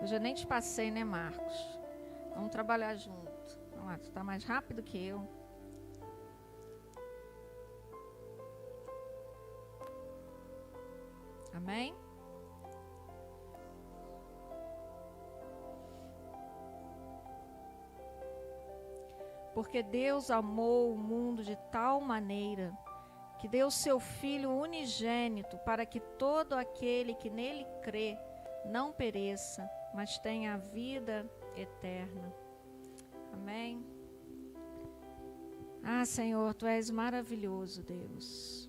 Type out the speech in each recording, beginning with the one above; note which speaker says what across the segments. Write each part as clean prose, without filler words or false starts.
Speaker 1: Hoje eu nem te passei, né, Marcos? Vamos trabalhar junto. Vamos lá, tu tá mais rápido que eu. Amém? Porque Deus amou o mundo de tal maneira que deu seu Filho unigênito para que todo aquele que nele crê não pereça, mas tenha a vida eterna. Amém? Ah, Senhor, Tu és maravilhoso, Deus.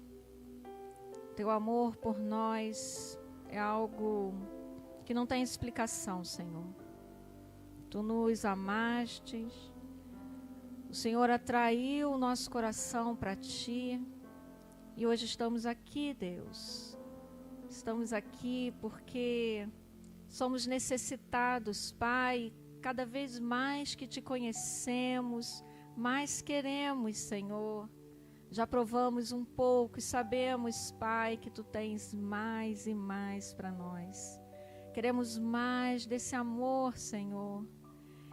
Speaker 1: Teu amor por nós é algo que não tem explicação, Senhor. Tu nos amaste, o Senhor atraiu o nosso coração para Ti. E hoje estamos aqui, Deus. Estamos aqui porque somos necessitados, Pai. Cada vez mais que Te conhecemos, mais queremos, Senhor. Já provamos um pouco e sabemos, Pai, que Tu tens mais e mais para nós. Queremos mais desse amor, Senhor.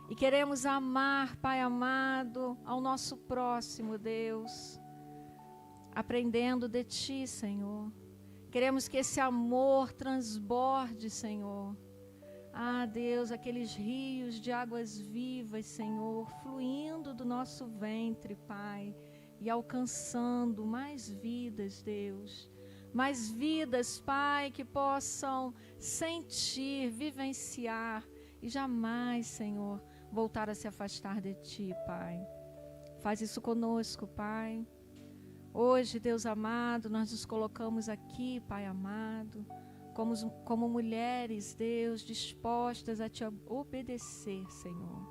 Speaker 1: E queremos amar, Pai amado, ao nosso próximo, Deus. Aprendendo de Ti, Senhor. Queremos que esse amor transborde, Senhor. Ah, Deus, aqueles rios de águas vivas, Senhor, fluindo do nosso ventre, Pai, e alcançando mais vidas, Deus. Mais vidas, Pai, que possam sentir, vivenciar e jamais, Senhor, voltar a se afastar de Ti, Pai. Faz isso conosco, Pai. Hoje, Deus amado, nós nos colocamos aqui, Pai amado, como mulheres, Deus, dispostas a Te obedecer, Senhor.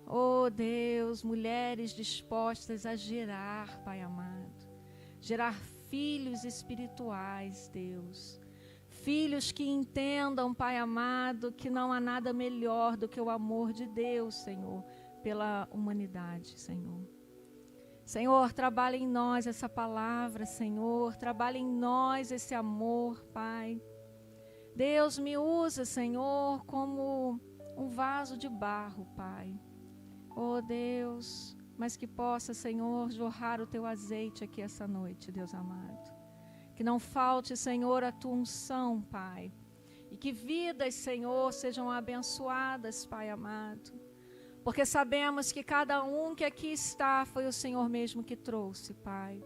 Speaker 1: Oh, Deus, mulheres dispostas a gerar, Pai amado. Gerar filhos espirituais, Deus. Filhos que entendam, Pai amado, que não há nada melhor do que o amor de Deus, Senhor, pela humanidade, Senhor. Senhor, trabalha em nós essa palavra, Senhor. Trabalha em nós esse amor, Pai. Deus, me usa, Senhor, como um vaso de barro, Pai. Oh, Deus, mas que possa, Senhor, jorrar o Teu azeite aqui essa noite, Deus amado. Que não falte, Senhor, a Tua unção, Pai. E que vidas, Senhor, sejam abençoadas, Pai amado. Porque sabemos que cada um que aqui está foi o Senhor mesmo que trouxe, Pai.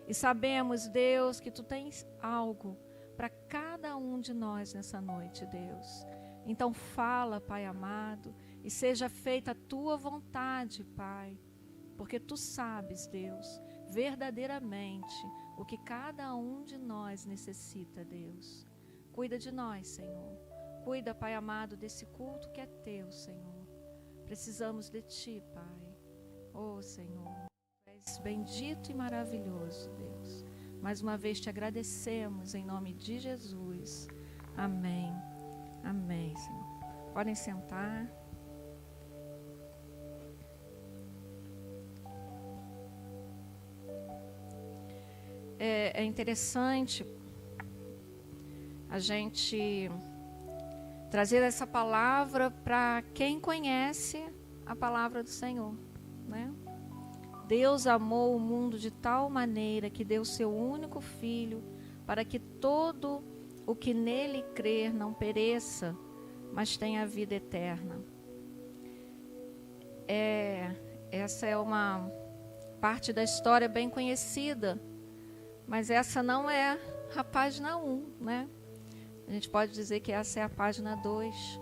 Speaker 1: E sabemos, Deus, que Tu tens algo para cada um de nós nessa noite, Deus. Então fala, Pai amado, e seja feita a Tua vontade, Pai. Porque Tu sabes, Deus, verdadeiramente o que cada um de nós necessita, Deus. Cuida de nós, Senhor. Cuida, Pai amado, desse culto que é Teu, Senhor. Precisamos de Ti, Pai. Oh, Senhor, Tu és bendito e maravilhoso, Deus. Mais uma vez Te agradecemos em nome de Jesus. Amém. Amém, Senhor. Podem sentar. É interessante a gente trazer essa palavra para quem conhece a palavra do Senhor, né? Deus amou o mundo de tal maneira que deu seu único Filho para que todo o que nele crer não pereça, mas tenha a vida eterna. Essa é uma parte da história bem conhecida, mas essa não é a página 1, né? A gente pode dizer que essa é a página 2,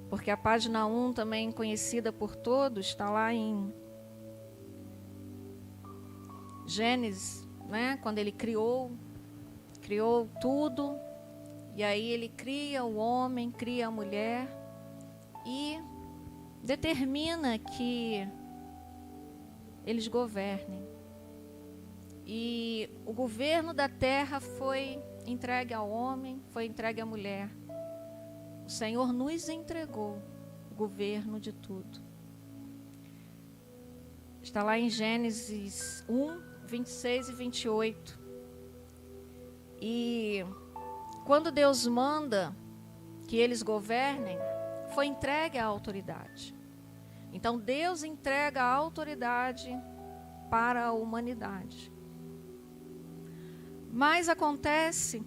Speaker 1: porque a página 1, também conhecida por todos, está lá em Gênesis, né? Quando Ele criou tudo, e aí Ele cria o homem, cria a mulher, e determina que eles governem. E o governo da terra foi entregue ao homem, foi entregue à mulher. O Senhor nos entregou o governo de tudo. Está lá em Gênesis 1, 26 e 28. E quando Deus manda que eles governem, foi entregue à autoridade. Então Deus entrega a autoridade para a humanidade. Mas acontece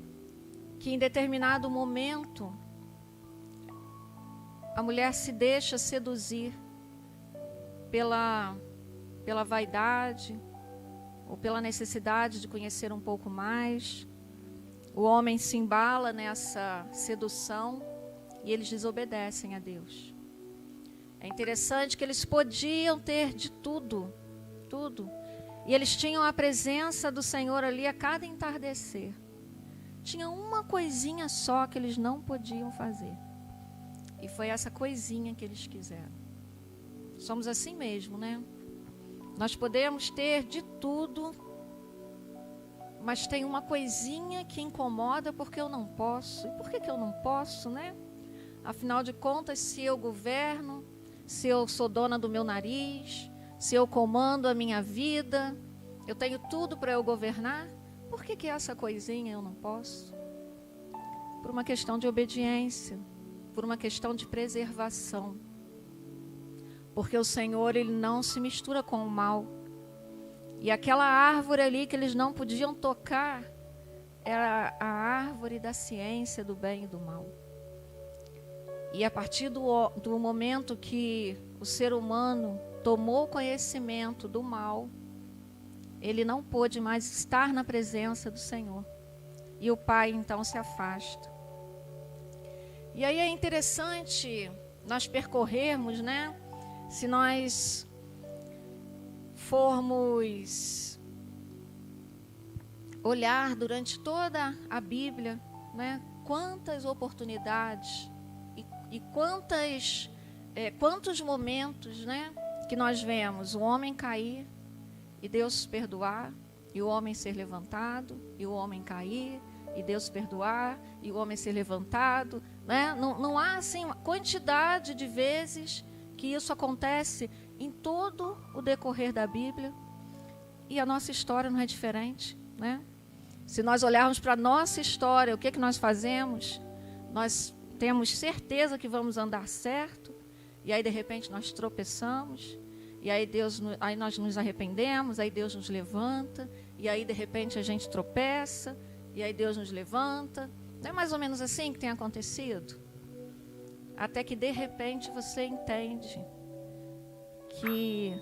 Speaker 1: que em determinado momento a mulher se deixa seduzir pela vaidade ou pela necessidade de conhecer um pouco mais. O homem se embala nessa sedução e eles desobedecem a Deus. É interessante que eles podiam ter de tudo, tudo. E eles tinham a presença do Senhor ali a cada entardecer. Tinha uma coisinha só que eles não podiam fazer. E foi essa coisinha que eles quiseram. Somos assim mesmo, né? Nós podemos ter de tudo, mas tem uma coisinha que incomoda porque eu não posso. E por que eu não posso, né? Afinal de contas, se eu governo, se eu sou dona do meu nariz, se eu comando a minha vida, eu tenho tudo para eu governar, por que essa coisinha eu não posso? Por uma questão de obediência, por uma questão de preservação. Porque o Senhor, Ele não se mistura com o mal. E aquela árvore ali que eles não podiam tocar, era a árvore da ciência do bem e do mal. E a partir do momento que o ser humano tomou conhecimento do mal, ele não pôde mais estar na presença do Senhor. E o Pai então se afasta. E aí é interessante nós percorrermos, né? Se nós formos olhar durante toda a Bíblia, né? Quantas oportunidades e quantos momentos, né? Que nós vemos o homem cair e Deus perdoar, e o homem ser levantado, e o homem cair, e Deus perdoar, e o homem ser levantado, né? Não há assim uma quantidade de vezes que isso acontece em todo o decorrer da Bíblia, e a nossa história não é diferente, né? Se nós olharmos para a nossa história, o que nós fazemos? Nós temos certeza que vamos andar certo, e aí de repente nós tropeçamos, e aí nós nos arrependemos, aí Deus nos levanta, e aí de repente a gente tropeça, e aí Deus nos levanta. Não é mais ou menos assim que tem acontecido? Até que de repente você entende que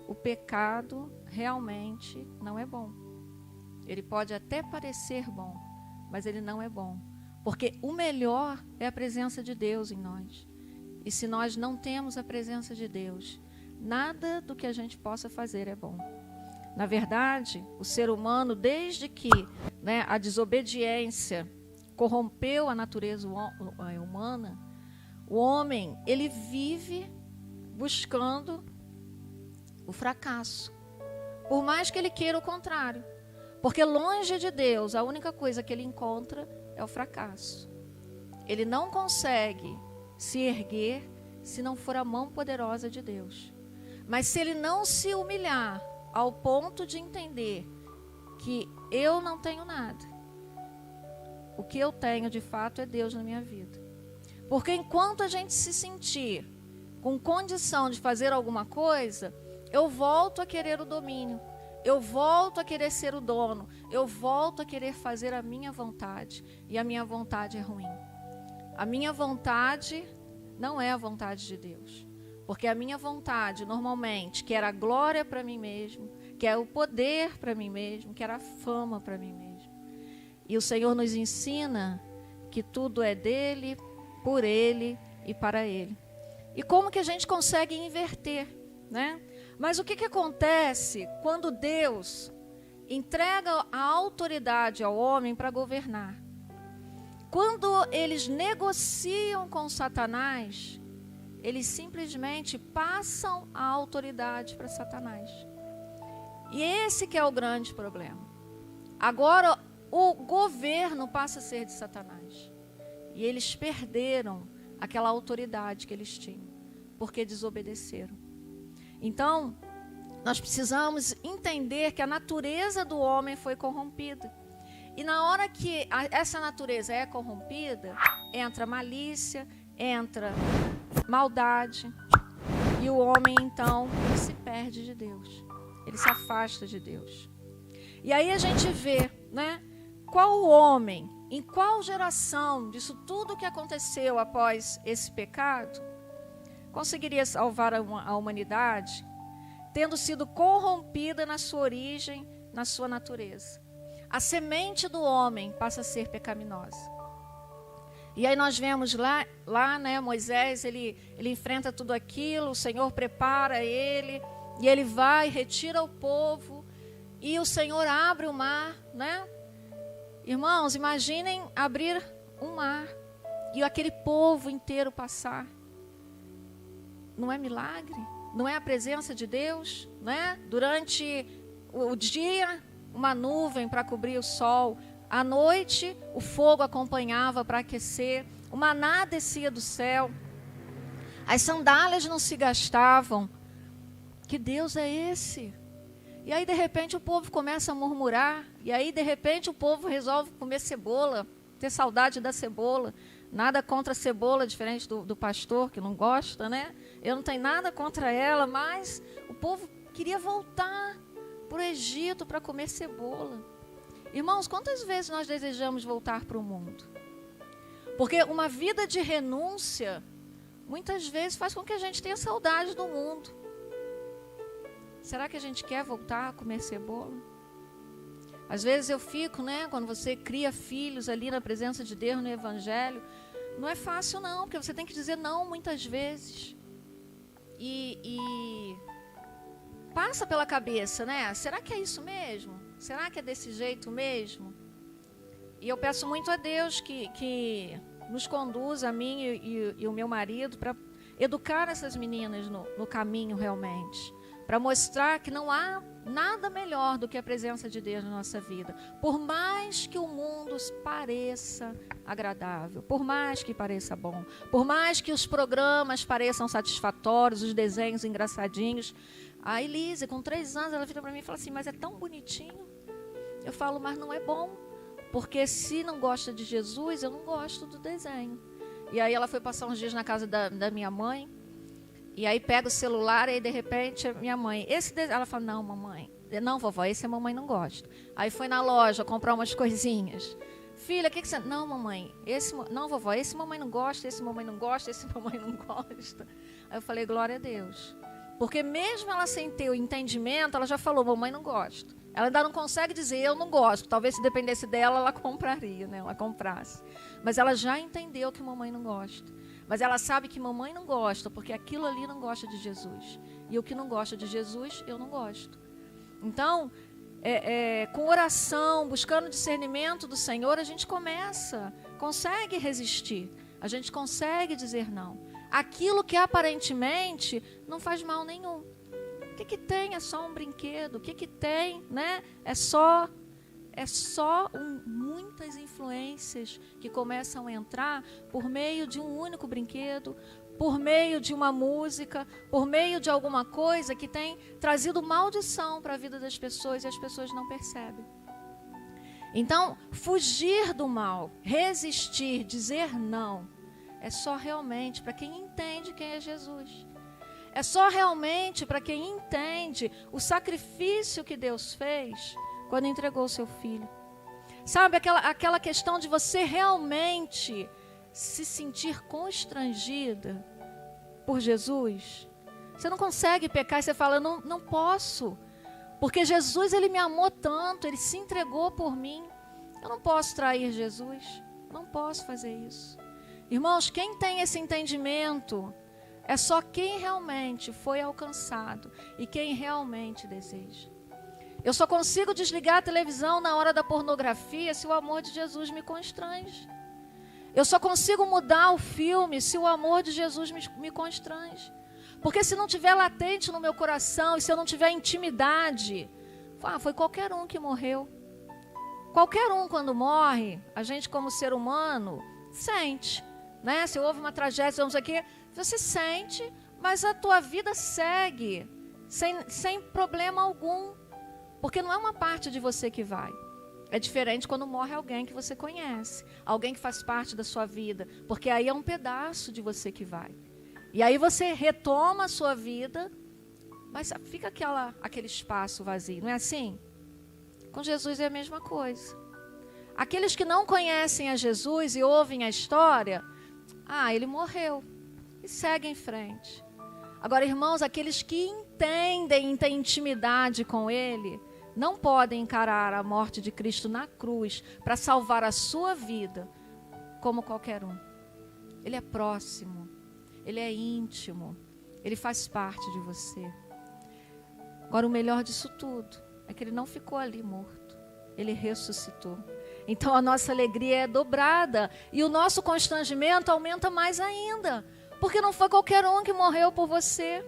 Speaker 1: o pecado realmente não é bom. Ele pode até parecer bom, mas ele não é bom. Porque o melhor é a presença de Deus em nós. E se nós não temos a presença de Deus, nada do que a gente possa fazer é bom. Na verdade, o ser humano, desde que, né, a desobediência corrompeu a natureza humana, o homem, ele vive buscando o fracasso. Por mais que ele queira o contrário. Porque longe de Deus, a única coisa que ele encontra é o fracasso. Ele não consegue se erguer se não for a mão poderosa de Deus. Mas se ele não se humilhar ao ponto de entender que eu não tenho nada, o que eu tenho de fato é Deus na minha vida. Porque enquanto a gente se sentir com condição de fazer alguma coisa, eu volto a querer o domínio, eu volto a querer ser o dono, eu volto a querer fazer a minha vontade, e a minha vontade é ruim. A minha vontade não é a vontade de Deus, porque a minha vontade normalmente quer a glória para mim mesmo, quer o poder para mim mesmo, quer a fama para mim mesmo. E o Senhor nos ensina que tudo é dele, por ele e para ele. E como que a gente consegue inverter, né? Mas o que acontece quando Deus entrega a autoridade ao homem para governar? Quando eles negociam com Satanás, eles simplesmente passam a autoridade para Satanás. E esse que é o grande problema. Agora o governo passa a ser de Satanás. E eles perderam aquela autoridade que eles tinham, porque desobedeceram. Então, nós precisamos entender que a natureza do homem foi corrompida. E na hora que essa natureza é corrompida, entra malícia, entra maldade. E o homem, então, ele se perde de Deus. Ele se afasta de Deus. E aí a gente vê, né? Qual homem, em qual geração disso tudo que aconteceu após esse pecado, conseguiria salvar a humanidade, tendo sido corrompida na sua origem, na sua natureza. A semente do homem passa a ser pecaminosa. E aí nós vemos lá, né, Moisés, ele enfrenta tudo aquilo, o Senhor prepara ele, e ele vai, retira o povo, e o Senhor abre o mar, né? Irmãos, imaginem abrir um mar, e aquele povo inteiro passar. Não é milagre? Não é a presença de Deus, né? Durante o dia, uma nuvem para cobrir o sol. À noite, o fogo acompanhava para aquecer. O maná descia do céu. As sandálias não se gastavam. Que Deus é esse? E aí, de repente, o povo começa a murmurar. E aí, de repente, o povo resolve comer cebola, ter saudade da cebola. Nada contra a cebola, diferente do pastor, que não gosta, né? Eu não tenho nada contra ela, mas o povo queria voltar para o Egito para comer cebola. Irmãos, quantas vezes nós desejamos voltar para o mundo? Porque uma vida de renúncia, muitas vezes, faz com que a gente tenha saudade do mundo. Será que a gente quer voltar a comer cebola? Às vezes eu fico, né, quando você cria filhos ali na presença de Deus, no Evangelho, não é fácil não, porque você tem que dizer não muitas vezes. E passa pela cabeça, né? Será que é isso mesmo? Será que é desse jeito mesmo? E eu peço muito a Deus que nos conduza, a mim e o meu marido, para educar essas meninas no caminho realmente. Para mostrar que não há nada melhor do que a presença de Deus na nossa vida. Por mais que o mundo pareça agradável, por mais que pareça bom, por mais que os programas pareçam satisfatórios, os desenhos engraçadinhos. A Elise, com 3 anos, ela vira para mim e fala assim, mas é tão bonitinho. Eu falo, mas não é bom. Porque se não gosta de Jesus, eu não gosto do desenho. E aí ela foi passar uns dias na casa da minha mãe. E aí pega o celular e de repente a minha mãe, ela fala, não mamãe, não vovó, esse a mamãe não gosta. Aí foi na loja comprar umas coisinhas. Filha, o que você... Não mamãe, não vovó, esse mamãe não gosta, esse mamãe não gosta, esse mamãe não gosta. Aí eu falei, glória a Deus. Porque mesmo ela sem ter o entendimento, ela já falou, mamãe não gosta. Ela ainda não consegue dizer, eu não gosto. Talvez se dependesse dela, ela compraria, né? Ela comprasse. Mas ela já entendeu que mamãe não gosta. Mas ela sabe que mamãe não gosta, porque aquilo ali não gosta de Jesus. E o que não gosta de Jesus, eu não gosto. Então, com oração, buscando discernimento do Senhor, a gente consegue resistir. A gente consegue dizer não. Aquilo que aparentemente não faz mal nenhum. O que tem? É só um brinquedo. O que tem, né? É só muitas influências que começam a entrar por meio de um único brinquedo, por meio de uma música, por meio de alguma coisa que tem trazido maldição para a vida das pessoas e as pessoas não percebem. Então, fugir do mal, resistir, dizer não, é só realmente para quem entende quem é Jesus. É só realmente para quem entende o sacrifício que Deus fez quando entregou o seu filho. Sabe, aquela questão de você realmente se sentir constrangida por Jesus. Você não consegue pecar e você fala, não posso. Porque Jesus, ele me amou tanto, ele se entregou por mim. Eu não posso trair Jesus. Não posso fazer isso. Irmãos, quem tem esse entendimento é só quem realmente foi alcançado e quem realmente deseja. Eu só consigo desligar a televisão na hora da pornografia se o amor de Jesus me constrange. Eu só consigo mudar o filme se o amor de Jesus me constrange. Porque se não tiver latente no meu coração e se eu não tiver intimidade, foi qualquer um que morreu. Qualquer um quando morre, a gente como ser humano sente, né? Se houve uma tragédia, não sei o quê, você sente, mas a tua vida segue sem problema algum. Porque não é uma parte de você que vai. É diferente quando morre alguém que você conhece. Alguém que faz parte da sua vida. Porque aí é um pedaço de você que vai. E aí você retoma a sua vida, mas fica aquele espaço vazio, não é assim? Com Jesus é a mesma coisa. Aqueles que não conhecem a Jesus e ouvem a história, ele morreu, e segue em frente. Agora, irmãos, aqueles que entendem, têm intimidade com Ele, não podem encarar a morte de Cristo na cruz para salvar a sua vida como qualquer um. Ele é próximo, Ele é íntimo, Ele faz parte de você. Agora, o melhor disso tudo é que Ele não ficou ali morto, Ele ressuscitou. Então a nossa alegria é dobrada e o nosso constrangimento aumenta mais ainda, porque não foi qualquer um que morreu por você.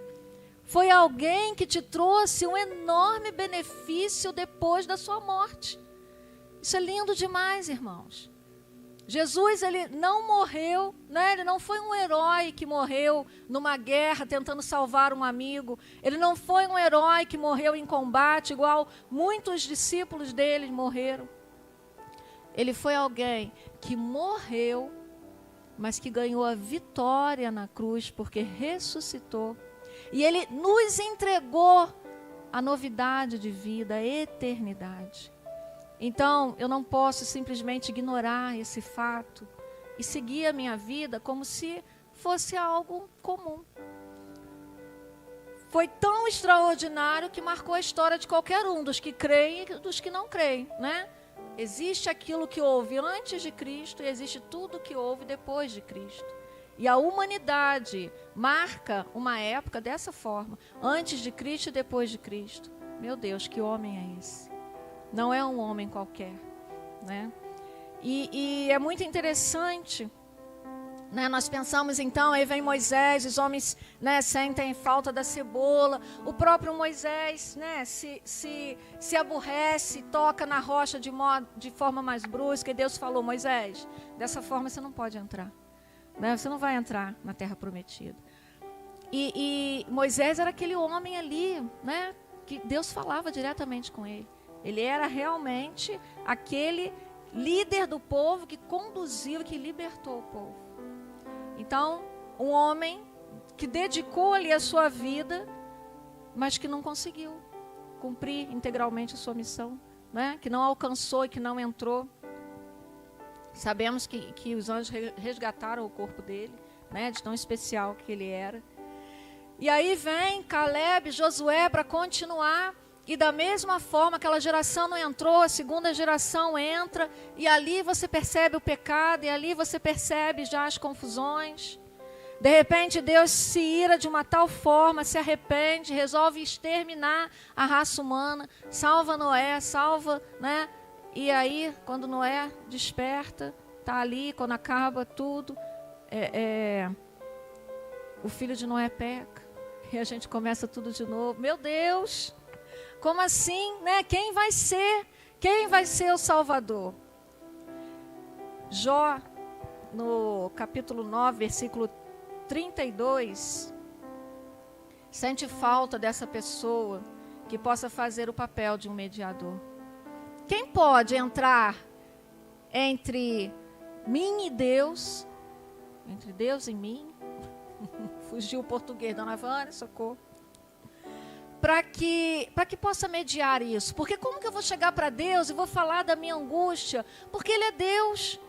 Speaker 1: Foi alguém que te trouxe um enorme benefício depois da sua morte. Isso é lindo demais, irmãos. Jesus, ele não morreu, né? Ele não foi um herói que morreu numa guerra tentando salvar um amigo. Ele não foi um herói que morreu em combate, igual muitos discípulos dele morreram. Ele foi alguém que morreu, mas que ganhou a vitória na cruz, porque ressuscitou. E Ele nos entregou a novidade de vida, a eternidade. Então, eu não posso simplesmente ignorar esse fato e seguir a minha vida como se fosse algo comum. Foi tão extraordinário que marcou a história de qualquer um, dos que creem e dos que não creem, né? Existe aquilo que houve antes de Cristo e existe tudo que houve depois de Cristo. E a humanidade marca uma época dessa forma, antes de Cristo e depois de Cristo. Meu Deus, que homem é esse? Não é um homem qualquer, né? E é muito interessante, né? Nós pensamos então, aí vem Moisés, os homens, né, sentem falta da cebola, o próprio Moisés, né, se aborrece, toca na rocha de forma mais brusca, e Deus falou: Moisés, dessa forma você não pode entrar, né? Você não vai entrar na terra prometida. E Moisés era aquele homem ali, né, que Deus falava diretamente com ele. Ele era realmente aquele líder do povo que conduziu, que libertou o povo. Então, um homem que dedicou ali a sua vida, mas que não conseguiu cumprir integralmente a sua missão, né? Que não alcançou e que não entrou. Sabemos que os anjos resgataram o corpo dele, né? De tão especial que ele era. E aí vem Caleb, Josué para continuar. E da mesma forma, aquela geração não entrou, a segunda geração entra, e ali você percebe o pecado, e ali você percebe já as confusões. De repente, Deus se ira de uma tal forma, se arrepende, resolve exterminar a raça humana, salva Noé, né? E aí, quando Noé desperta, está ali, quando acaba tudo, o filho de Noé peca, e a gente começa tudo de novo. Meu Deus! Como assim, né? Quem vai ser o Salvador? Jó, no capítulo 9, versículo 32, sente falta dessa pessoa que possa fazer o papel de um mediador. Quem pode entrar entre mim e Deus, entre Deus e mim? Fugiu o português, dona Vânia, socorro. Para que possa mediar isso. Porque como que eu vou chegar para Deus e vou falar da minha angústia? Porque Ele é Deus,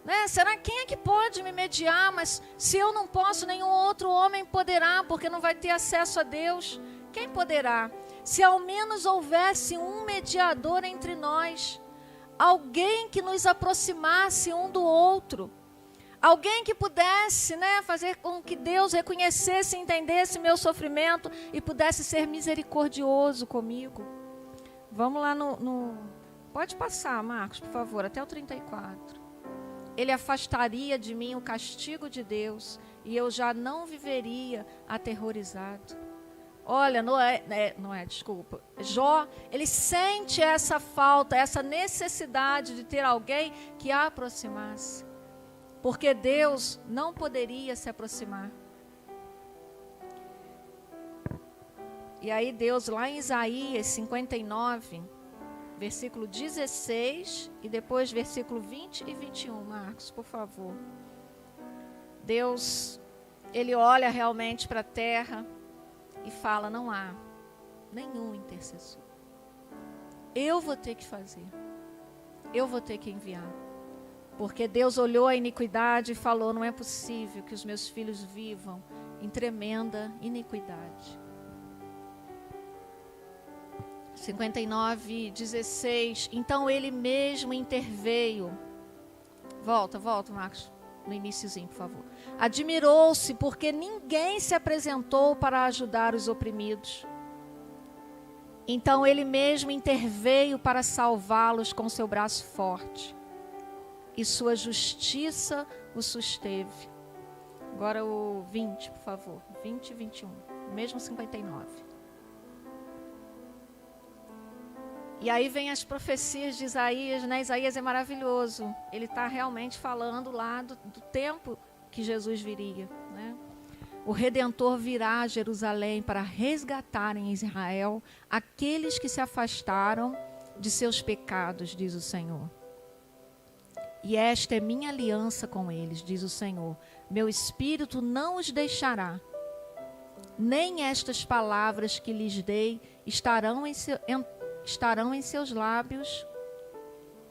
Speaker 1: né? Será quem é que pode me mediar? Mas se eu não posso, nenhum outro homem poderá, porque não vai ter acesso a Deus. Quem poderá? Se ao menos houvesse um mediador entre nós, alguém que nos aproximasse um do outro. Alguém que pudesse, né, fazer com que Deus reconhecesse e entendesse meu sofrimento e pudesse ser misericordioso comigo. Vamos lá Pode passar, Marcos, por favor, até o 34. Ele afastaria de mim o castigo de Deus e eu já não viveria aterrorizado. Olha, Jó, ele sente essa falta, essa necessidade de ter alguém que a aproximasse. Porque Deus não poderia se aproximar. E aí Deus, lá em Isaías 59, versículo 16, e depois versículo 20 e 21, Marcos, por favor. Deus ele olha realmente para a terra e fala: não há nenhum intercessor. Eu vou ter que fazer. Eu vou ter que enviar. Porque Deus olhou a iniquidade e falou: não é possível que os meus filhos vivam em tremenda iniquidade. 59:16. Então ele mesmo interveio. Volta, Marcos, no iniciozinho, por favor. Admirou-se porque ninguém se apresentou para ajudar os oprimidos. Então ele mesmo interveio para salvá-los com seu braço forte. E sua justiça o susteve. Agora o 20, por favor. 20 e 21. Mesmo 59. E aí vem as profecias de Isaías, né? Isaías é maravilhoso. Ele está realmente falando lá do tempo que Jesus viria, né? O Redentor virá a Jerusalém para resgatar em Israel aqueles que se afastaram de seus pecados, diz o Senhor. E esta é minha aliança com eles, diz o Senhor. Meu espírito não os deixará, nem estas palavras que lhes dei estarão em seus lábios,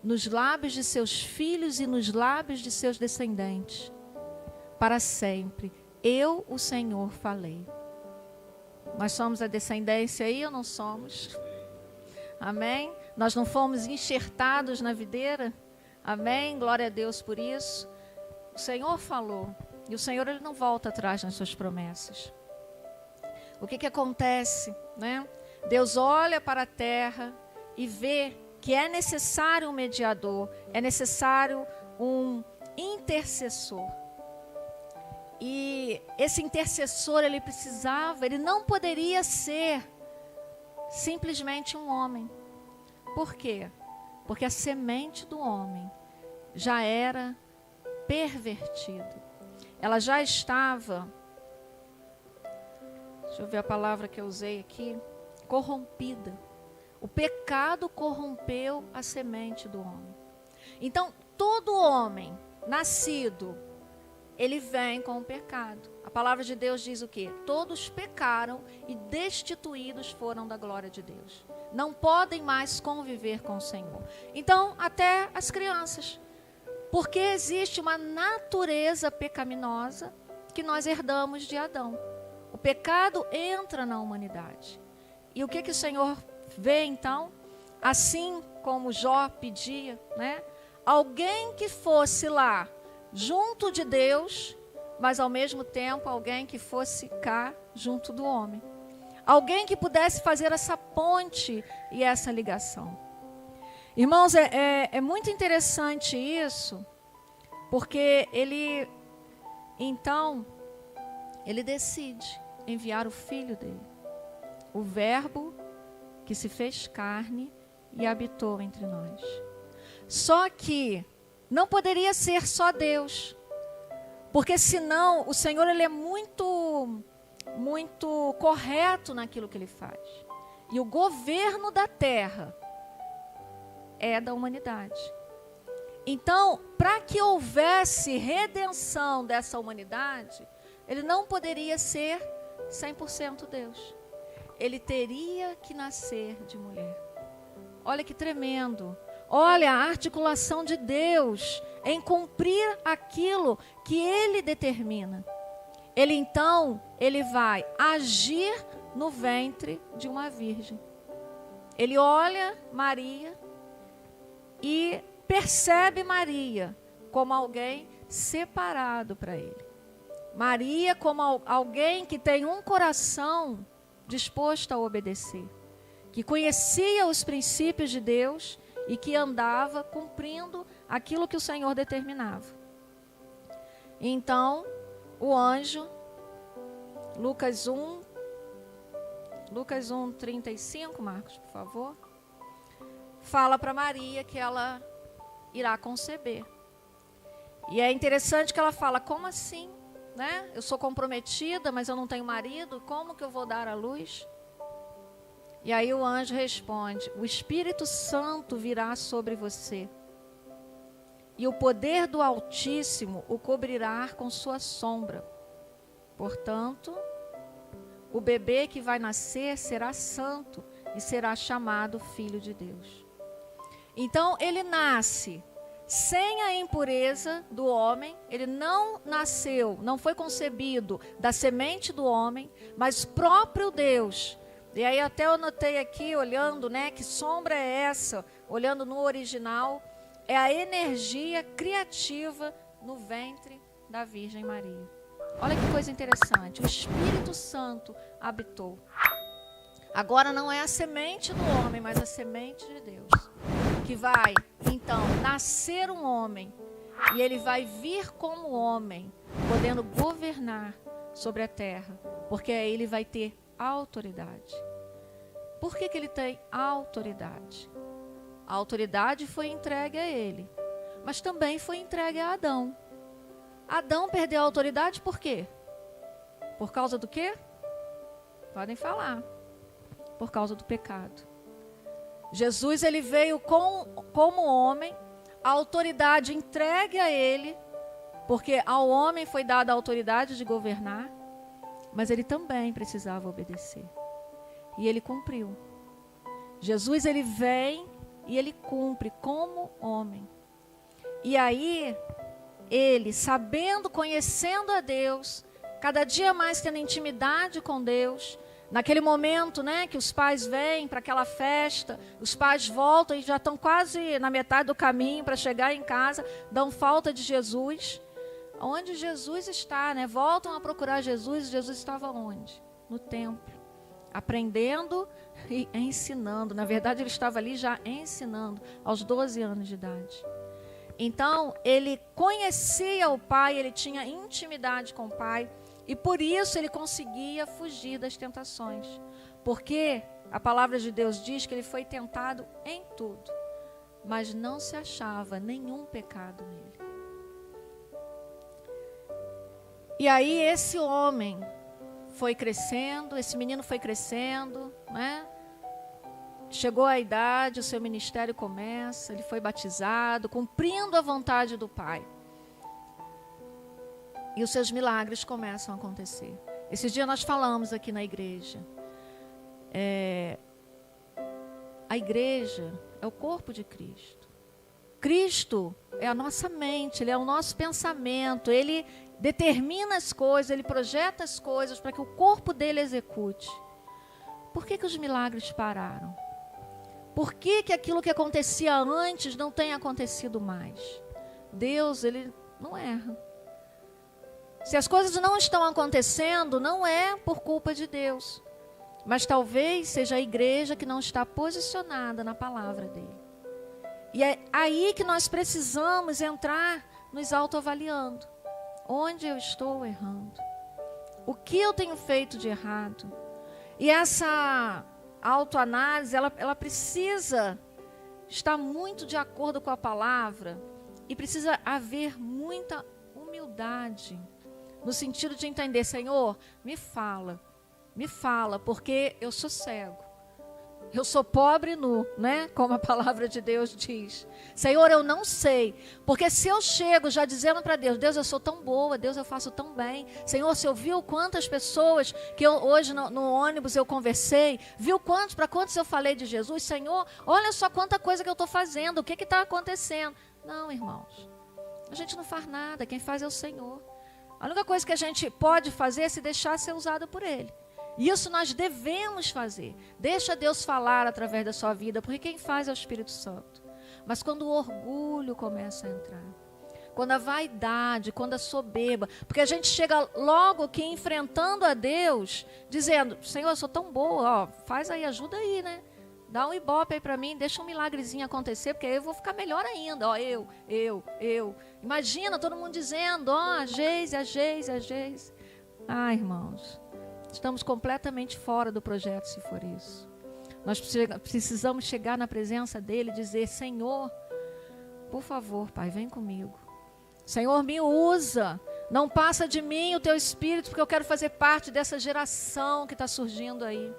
Speaker 1: nos lábios de seus filhos e nos lábios de seus descendentes, para sempre. Eu, o Senhor, falei. Nós somos a descendência aí ou não somos? Amém? Nós não fomos enxertados na videira? Amém? Glória a Deus por isso. O Senhor falou. E o Senhor, ele não volta atrás nas suas promessas. O que acontece, né? Deus olha para a terra e vê que é necessário um mediador, é necessário um intercessor. E esse intercessor, ele não poderia ser simplesmente um homem. Por quê? Porque a semente do homem já era pervertida. Ela já estava, deixa eu ver a palavra que eu usei aqui, corrompida. O pecado corrompeu a semente do homem. Então, todo homem nascido, ele vem com o pecado. A palavra de Deus diz o quê? Todos pecaram e destituídos foram da glória de Deus. Não podem mais conviver com o Senhor. Então, até as crianças. Porque existe uma natureza pecaminosa que nós herdamos de Adão. O pecado entra na humanidade. E o que o Senhor vê então? Assim como Jó pedia, né? Alguém que fosse lá junto de Deus, mas ao mesmo tempo alguém que fosse cá junto do homem. Alguém que pudesse fazer essa ponte e essa ligação. Irmãos, é muito interessante isso, porque ele decide enviar o Filho dele, o Verbo que se fez carne e habitou entre nós. Só que não poderia ser só Deus, porque senão o Senhor, ele é muito correto naquilo que ele faz. E o governo da terra é da humanidade. Então, para que houvesse redenção dessa humanidade, ele não poderia ser 100% Deus. Ele teria que nascer de mulher. Olha que tremendo. Olha a articulação de Deus em cumprir aquilo que ele determina. Ele vai agir no ventre de uma virgem. Ele olha Maria e percebe Maria como alguém separado para ele. Maria como alguém que tem um coração disposto a obedecer, que conhecia os princípios de Deus e que andava cumprindo aquilo que o Senhor determinava. Então, o anjo, Lucas 1:35, Marcos, por favor, fala para Maria que ela irá conceber. E é interessante que ela fala: como assim? Né? Eu sou comprometida, mas eu não tenho marido, como que eu vou dar à luz? E aí o anjo responde: o Espírito Santo virá sobre você, e o poder do Altíssimo o cobrirá com sua sombra. Portanto, o bebê que vai nascer será santo e será chamado Filho de Deus. Então, ele nasce sem a impureza do homem, ele não nasceu, não foi concebido da semente do homem, mas próprio Deus. E aí até eu notei aqui, olhando, né, que sombra é essa, olhando no original, é a energia criativa no ventre da Virgem Maria. Olha que coisa interessante, o Espírito Santo habitou. Agora não é a semente do homem, mas a semente de Deus, que vai, então, nascer um homem, e ele vai vir como homem, podendo governar sobre a terra, porque aí ele vai ter autoridade. Por que ele tem autoridade? A autoridade foi entregue a ele, mas também foi entregue a Adão. Adão perdeu a autoridade por quê? Por causa do quê? Podem falar. Por causa do pecado. Jesus, ele veio como homem, a autoridade entregue a ele, porque ao homem foi dada a autoridade de governar, mas ele também precisava obedecer. E ele cumpriu. Jesus, ele vem e ele cumpre como homem. E aí, ele, sabendo, conhecendo a Deus, cada dia mais tendo intimidade com Deus, naquele momento, né, que os pais vêm para aquela festa, os pais voltam e já estão quase na metade do caminho para chegar em casa, dão falta de Jesus. Onde Jesus está, né? Voltam a procurar Jesus. Jesus estava onde? No templo, aprendendo e ensinando. Na verdade, ele estava ali já ensinando aos 12 anos de idade. Então, ele conhecia o Pai, ele tinha intimidade com o Pai, e por isso ele conseguia fugir das tentações. Porque a palavra de Deus diz que ele foi tentado em tudo, mas não se achava nenhum pecado nele. E aí esse homem foi crescendo, esse menino foi crescendo, né? Chegou a idade, o seu ministério começa, ele foi batizado, cumprindo a vontade do Pai. E os seus milagres começam a acontecer. Esse dia nós falamos aqui na igreja. A igreja é o corpo de Cristo. Cristo é a nossa mente, ele é o nosso pensamento, ele determina as coisas, ele projeta as coisas para que o corpo dele execute. Por que os milagres pararam? Por que aquilo que acontecia antes não tem acontecido mais? Deus, ele não erra. Se as coisas não estão acontecendo, não é por culpa de Deus, mas talvez seja a igreja que não está posicionada na palavra dele. E é aí que nós precisamos entrar nos autoavaliando. Onde eu estou errando? O que eu tenho feito de errado? E essa autoanálise, ela precisa estar muito de acordo com a palavra e precisa haver muita humildade, no sentido de entender, Senhor, me fala, porque eu sou cego. Eu sou pobre e nu, né? Como a palavra de Deus diz. Senhor, eu não sei. Porque se eu chego já dizendo para Deus, Deus, eu sou tão boa, Deus, eu faço tão bem. Senhor, você ouviu quantas pessoas que hoje no ônibus eu conversei? Viu para quantos eu falei de Jesus? Senhor, olha só quanta coisa que eu estou fazendo. O que está acontecendo? Não, irmãos. A gente não faz nada. Quem faz é o Senhor. A única coisa que a gente pode fazer é se deixar ser usado por Ele. Isso nós devemos fazer. Deixa Deus falar através da sua vida, porque quem faz é o Espírito Santo. Mas quando o orgulho começa a entrar, quando a vaidade, quando a soberba, porque a gente chega logo que enfrentando a Deus, dizendo, Senhor, eu sou tão boa, ó, faz aí, ajuda aí, né? Dá um ibope aí para mim, deixa um milagrezinho acontecer, porque aí eu vou ficar melhor ainda, ó, eu. Imagina todo mundo dizendo, ó, a Geise. Ah, irmãos, estamos completamente fora do projeto se for isso. Nós precisamos chegar na presença dele e dizer, Senhor, por favor, Pai, vem comigo. Senhor, me usa. Não passa de mim o teu Espírito, porque eu quero fazer parte dessa geração que está surgindo aí.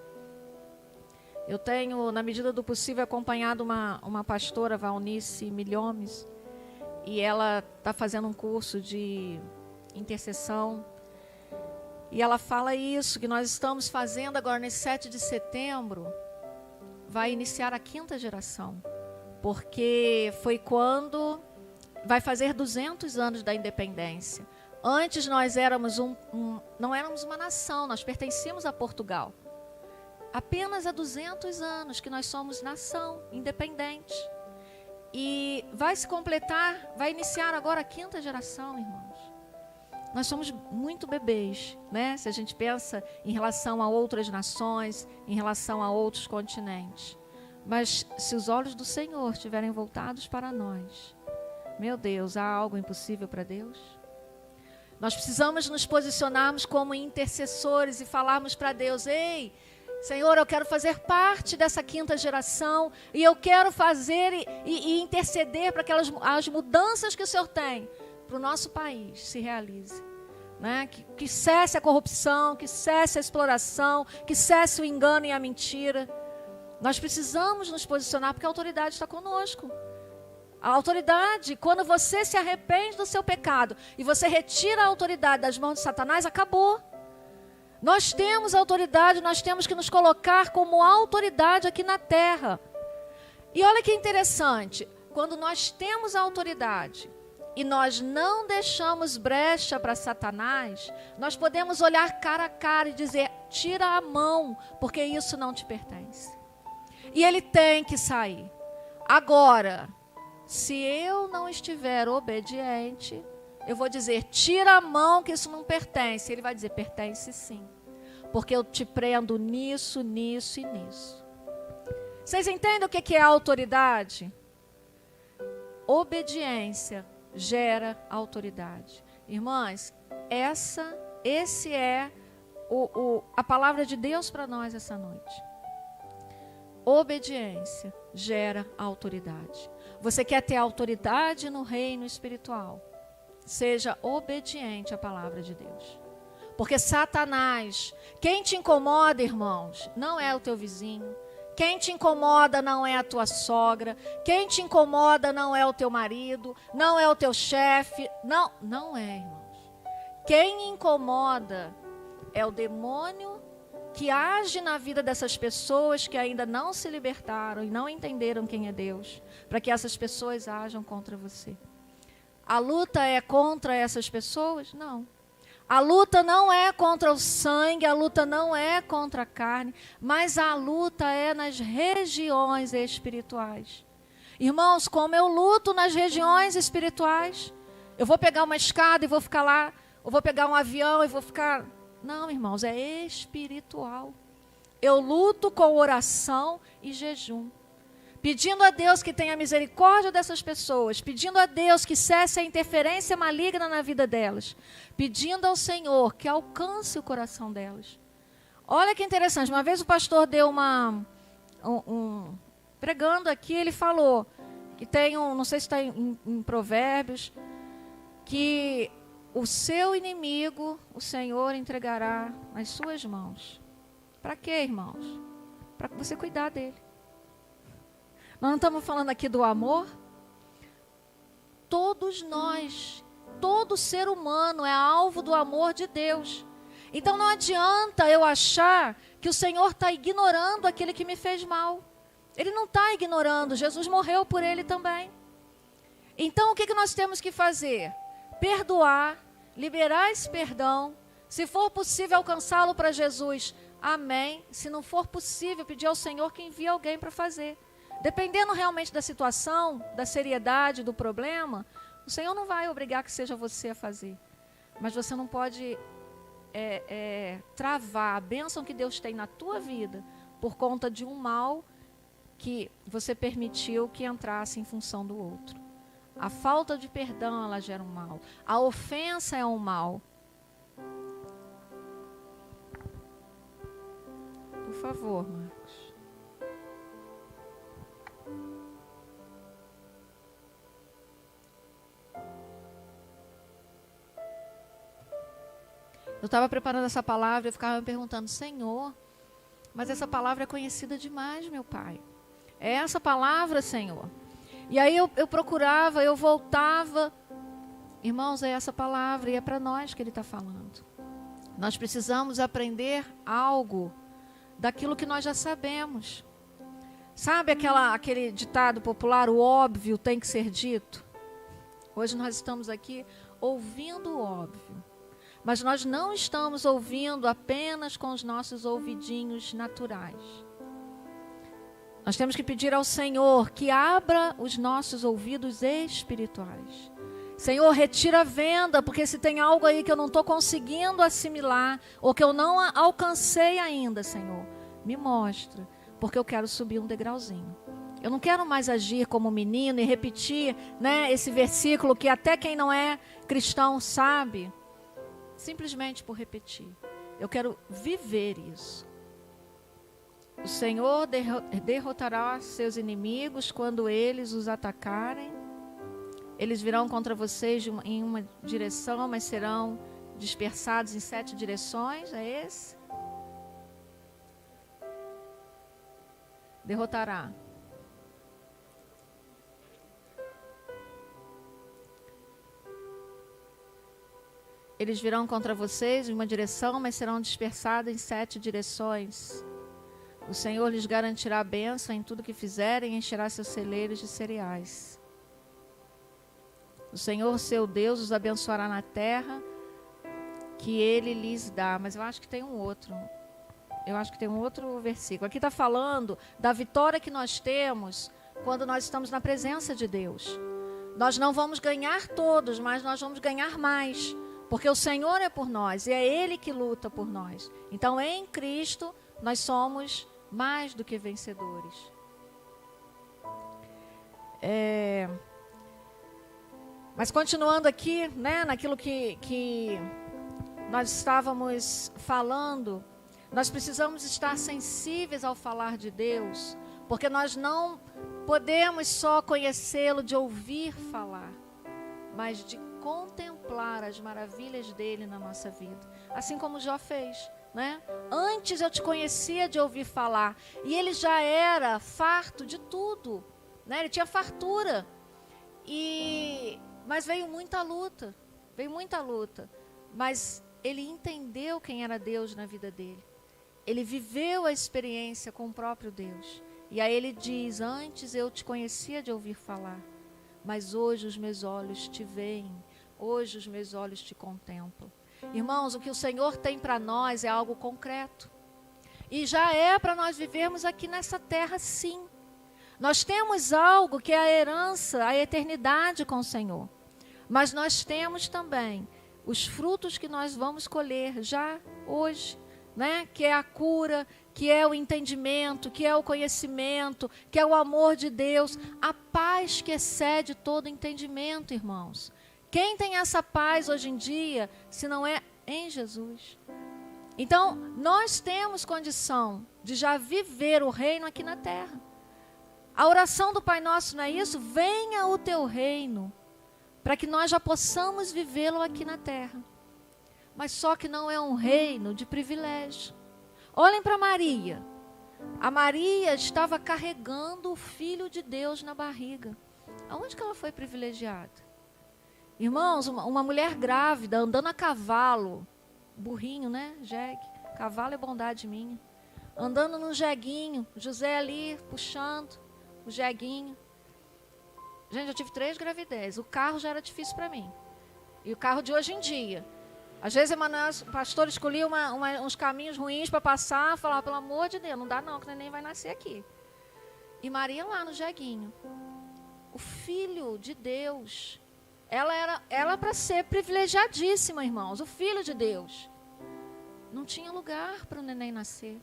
Speaker 1: Eu tenho, na medida do possível, acompanhado uma pastora, Valnice Milhomes, e ela está fazendo um curso de intercessão. E ela fala isso, que nós estamos fazendo agora nesse 7 de setembro, vai iniciar a 5ª geração. Porque foi quando vai fazer 200 anos da independência. Antes nós éramos não éramos uma nação, nós pertencíamos a Portugal. Apenas há 200 anos que nós somos nação independente. E vai se completar, vai iniciar agora a 5ª geração, irmãos. Nós somos muito bebês, né? Se a gente pensa em relação a outras nações, em relação a outros continentes. Mas se os olhos do Senhor estiverem voltados para nós, meu Deus, há algo impossível para Deus? Nós precisamos nos posicionarmos como intercessores e falarmos para Deus: ei, Senhor, eu quero fazer parte dessa 5ª geração e eu quero fazer e interceder para que as mudanças que o Senhor tem para o nosso país se realize. Né? Que cesse a corrupção, que cesse a exploração, que cesse o engano e a mentira. Nós precisamos nos posicionar porque a autoridade está conosco. A autoridade, quando você se arrepende do seu pecado e você retira a autoridade das mãos de Satanás, acabou. Nós temos autoridade, nós temos que nos colocar como autoridade aqui na terra. E olha que interessante, quando nós temos a autoridade e nós não deixamos brecha para Satanás, nós podemos olhar cara a cara e dizer: tira a mão, porque isso não te pertence. E ele tem que sair. Agora, se eu não estiver obediente, eu vou dizer: tira a mão, que isso não pertence. Ele vai dizer: pertence sim, porque eu te prendo nisso, nisso e nisso. Vocês entendem o que é autoridade? Obediência gera autoridade. Irmãs, esse é a palavra de Deus para nós essa noite. Obediência gera autoridade. Você quer ter autoridade no reino espiritual? Seja obediente à palavra de Deus. Porque Satanás, quem te incomoda, irmãos, não é o teu vizinho. Quem te incomoda não é a tua sogra. Quem te incomoda não é o teu marido. Não é o teu chefe. Não é, irmãos. Quem incomoda é o demônio que age na vida dessas pessoas que ainda não se libertaram e não entenderam quem é Deus, para que essas pessoas ajam contra você. A luta é contra essas pessoas? Não. A luta não é contra o sangue, a luta não é contra a carne, mas a luta é nas regiões espirituais. Irmãos, como eu luto nas regiões espirituais, eu vou pegar uma escada e vou ficar lá, eu vou pegar um avião e vou ficar... Não, irmãos, é espiritual. Eu luto com oração e jejum, pedindo a Deus que tenha misericórdia dessas pessoas, pedindo a Deus que cesse a interferência maligna na vida delas, pedindo ao Senhor que alcance o coração delas. Olha que interessante, uma vez o pastor deu pregando aqui, ele falou que tem não sei se está em Provérbios, que o seu inimigo, o Senhor entregará nas suas mãos. Para quê, irmãos? Para você cuidar dele. Nós não estamos falando aqui do amor? Todos nós, todo ser humano é alvo do amor de Deus. Então não adianta eu achar que o Senhor está ignorando aquele que me fez mal. Ele não está ignorando, Jesus morreu por ele também. Então o que nós temos que fazer? Perdoar, liberar esse perdão. Se for possível alcançá-lo para Jesus, amém. Se não for possível, pedir ao Senhor que envie alguém para fazer. Dependendo realmente da situação, da seriedade do problema, o Senhor não vai obrigar que seja você a fazer. Mas você não pode travar a bênção que Deus tem na tua vida por conta de um mal que você permitiu que entrasse em função do outro. A falta de perdão, ela gera um mal. A ofensa é um mal. Por favor, Marcos. Eu estava preparando essa palavra e eu ficava me perguntando: Senhor, mas essa palavra é conhecida demais, meu Pai. É essa palavra, Senhor. E aí eu procurava, eu voltava. Irmãos, é essa palavra e é para nós que Ele está falando. Nós precisamos aprender algo daquilo que nós já sabemos. Sabe aquele ditado popular, o óbvio tem que ser dito? Hoje nós estamos aqui ouvindo o óbvio, mas nós não estamos ouvindo apenas com os nossos ouvidinhos naturais. Nós temos que pedir ao Senhor que abra os nossos ouvidos espirituais. Senhor, retira a venda, porque se tem algo aí que eu não estou conseguindo assimilar, ou que eu não alcancei ainda, Senhor, me mostra, porque eu quero subir um degrauzinho. Eu não quero mais agir como menino e repetir, né, esse versículo que até quem não é cristão sabe, simplesmente por repetir. Eu quero viver isso. O Senhor derrotará seus inimigos quando eles os atacarem. Eles virão contra vocês em uma direção, mas serão dispersados em 7 direções. É esse? Derrotará. Eles virão contra vocês em uma direção, mas serão dispersados em 7 direções. O Senhor lhes garantirá a bênção em tudo que fizerem e encherá seus celeiros de cereais. O Senhor, seu Deus, os abençoará na terra que Ele lhes dá. Mas eu acho que tem um outro. Eu acho que tem um outro versículo. Aqui está falando da vitória que nós temos quando nós estamos na presença de Deus. Nós não vamos ganhar todos, mas nós vamos ganhar mais. Porque o Senhor é por nós e é Ele que luta por nós. Então, em Cristo, nós somos mais do que vencedores. Mas continuando aqui, né, naquilo que nós estávamos falando, nós precisamos estar sensíveis ao falar de Deus, porque nós não podemos só conhecê-lo de ouvir falar, mas de contemplar as maravilhas dele na nossa vida, assim como Jó fez, né? Antes eu te conhecia de ouvir falar, e ele já era farto de tudo, né? Ele tinha fartura, mas veio muita luta, mas ele entendeu quem era Deus na vida dele, ele viveu a experiência com o próprio Deus, e aí ele diz: antes eu te conhecia de ouvir falar, mas hoje os meus olhos te veem, hoje os meus olhos te contemplam. Irmãos, o que o Senhor tem para nós é algo concreto. E já é para nós vivermos aqui nessa terra, sim. Nós temos algo que é a herança, a eternidade com o Senhor. Mas nós temos também os frutos que nós vamos colher já hoje, né? Que é a cura, que é o entendimento, que é o conhecimento, que é o amor de Deus, a paz que excede todo entendimento, irmãos. Quem tem essa paz hoje em dia, se não é em Jesus? Então, nós temos condição de já viver o reino aqui na terra. A oração do Pai Nosso não é isso? Venha o teu reino, para que nós já possamos vivê-lo aqui na terra. Mas só que não é um reino de privilégio. Olhem para Maria. A Maria estava carregando o Filho de Deus na barriga. Aonde que ela foi privilegiada? Irmãos, uma mulher grávida, andando a cavalo, burrinho, né, jegue, cavalo é bondade minha, andando no jeguinho, José ali puxando o jeguinho. Gente, eu tive 3 gravidezes, o carro já era difícil para mim, e o carro de hoje em dia, às vezes o pastor escolhia uns caminhos ruins para passar, falava: pelo amor de Deus, não dá não, que o neném vai nascer aqui. E Maria lá no jeguinho, o Filho de Deus, ela para ser privilegiadíssima, irmãos, o Filho de Deus. Não tinha lugar para o neném nascer.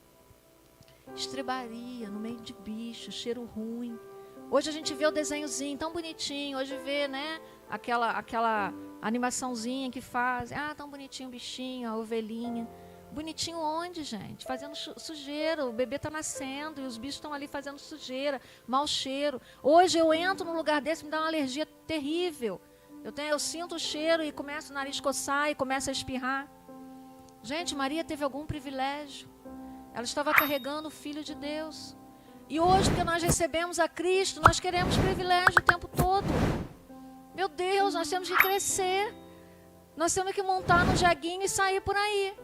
Speaker 1: Estrebaria no meio de bicho, cheiro ruim. Hoje a gente vê o desenhozinho tão bonitinho, hoje vê, né, aquela animaçãozinha que faz, tão bonitinho o bichinho, a ovelhinha. Bonitinho onde, gente? Fazendo sujeira, o bebê está nascendo e os bichos estão ali fazendo sujeira, mau cheiro. Hoje eu entro num lugar desse, me dá uma alergia terrível. Eu sinto o cheiro e começo o nariz coçar e começo a espirrar. Gente, Maria teve algum privilégio. Ela estava carregando o Filho de Deus. E hoje, que nós recebemos a Cristo, nós queremos privilégio o tempo todo. Meu Deus, nós temos que crescer. Nós temos que montar no jeguinho e sair por aí.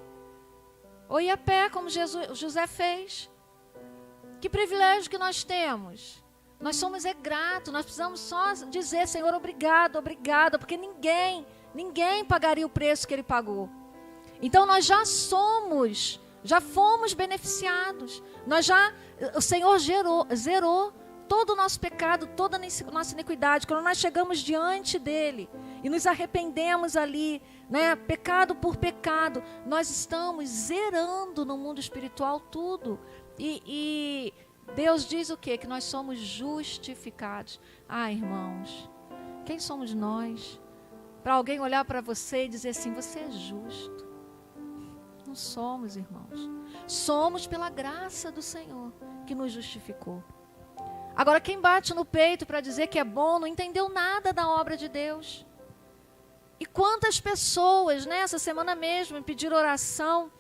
Speaker 1: Ou ir a pé, como José fez. Que privilégio que nós temos. Nós somos gratos, nós precisamos só dizer, Senhor, obrigado, obrigada, porque ninguém pagaria o preço que Ele pagou. Então nós já fomos beneficiados. O Senhor zerou todo o nosso pecado, toda a nossa iniquidade. Quando nós chegamos diante dEle e nos arrependemos ali, né, pecado por pecado, nós estamos zerando no mundo espiritual tudo. E Deus diz o quê? Que nós somos justificados. Irmãos, quem somos nós? Para alguém olhar para você e dizer assim, você é justo. Não somos, irmãos. Somos pela graça do Senhor que nos justificou. Agora, quem bate no peito para dizer que é bom, não entendeu nada da obra de Deus. E quantas pessoas, né, essa semana mesmo, me pediram oração,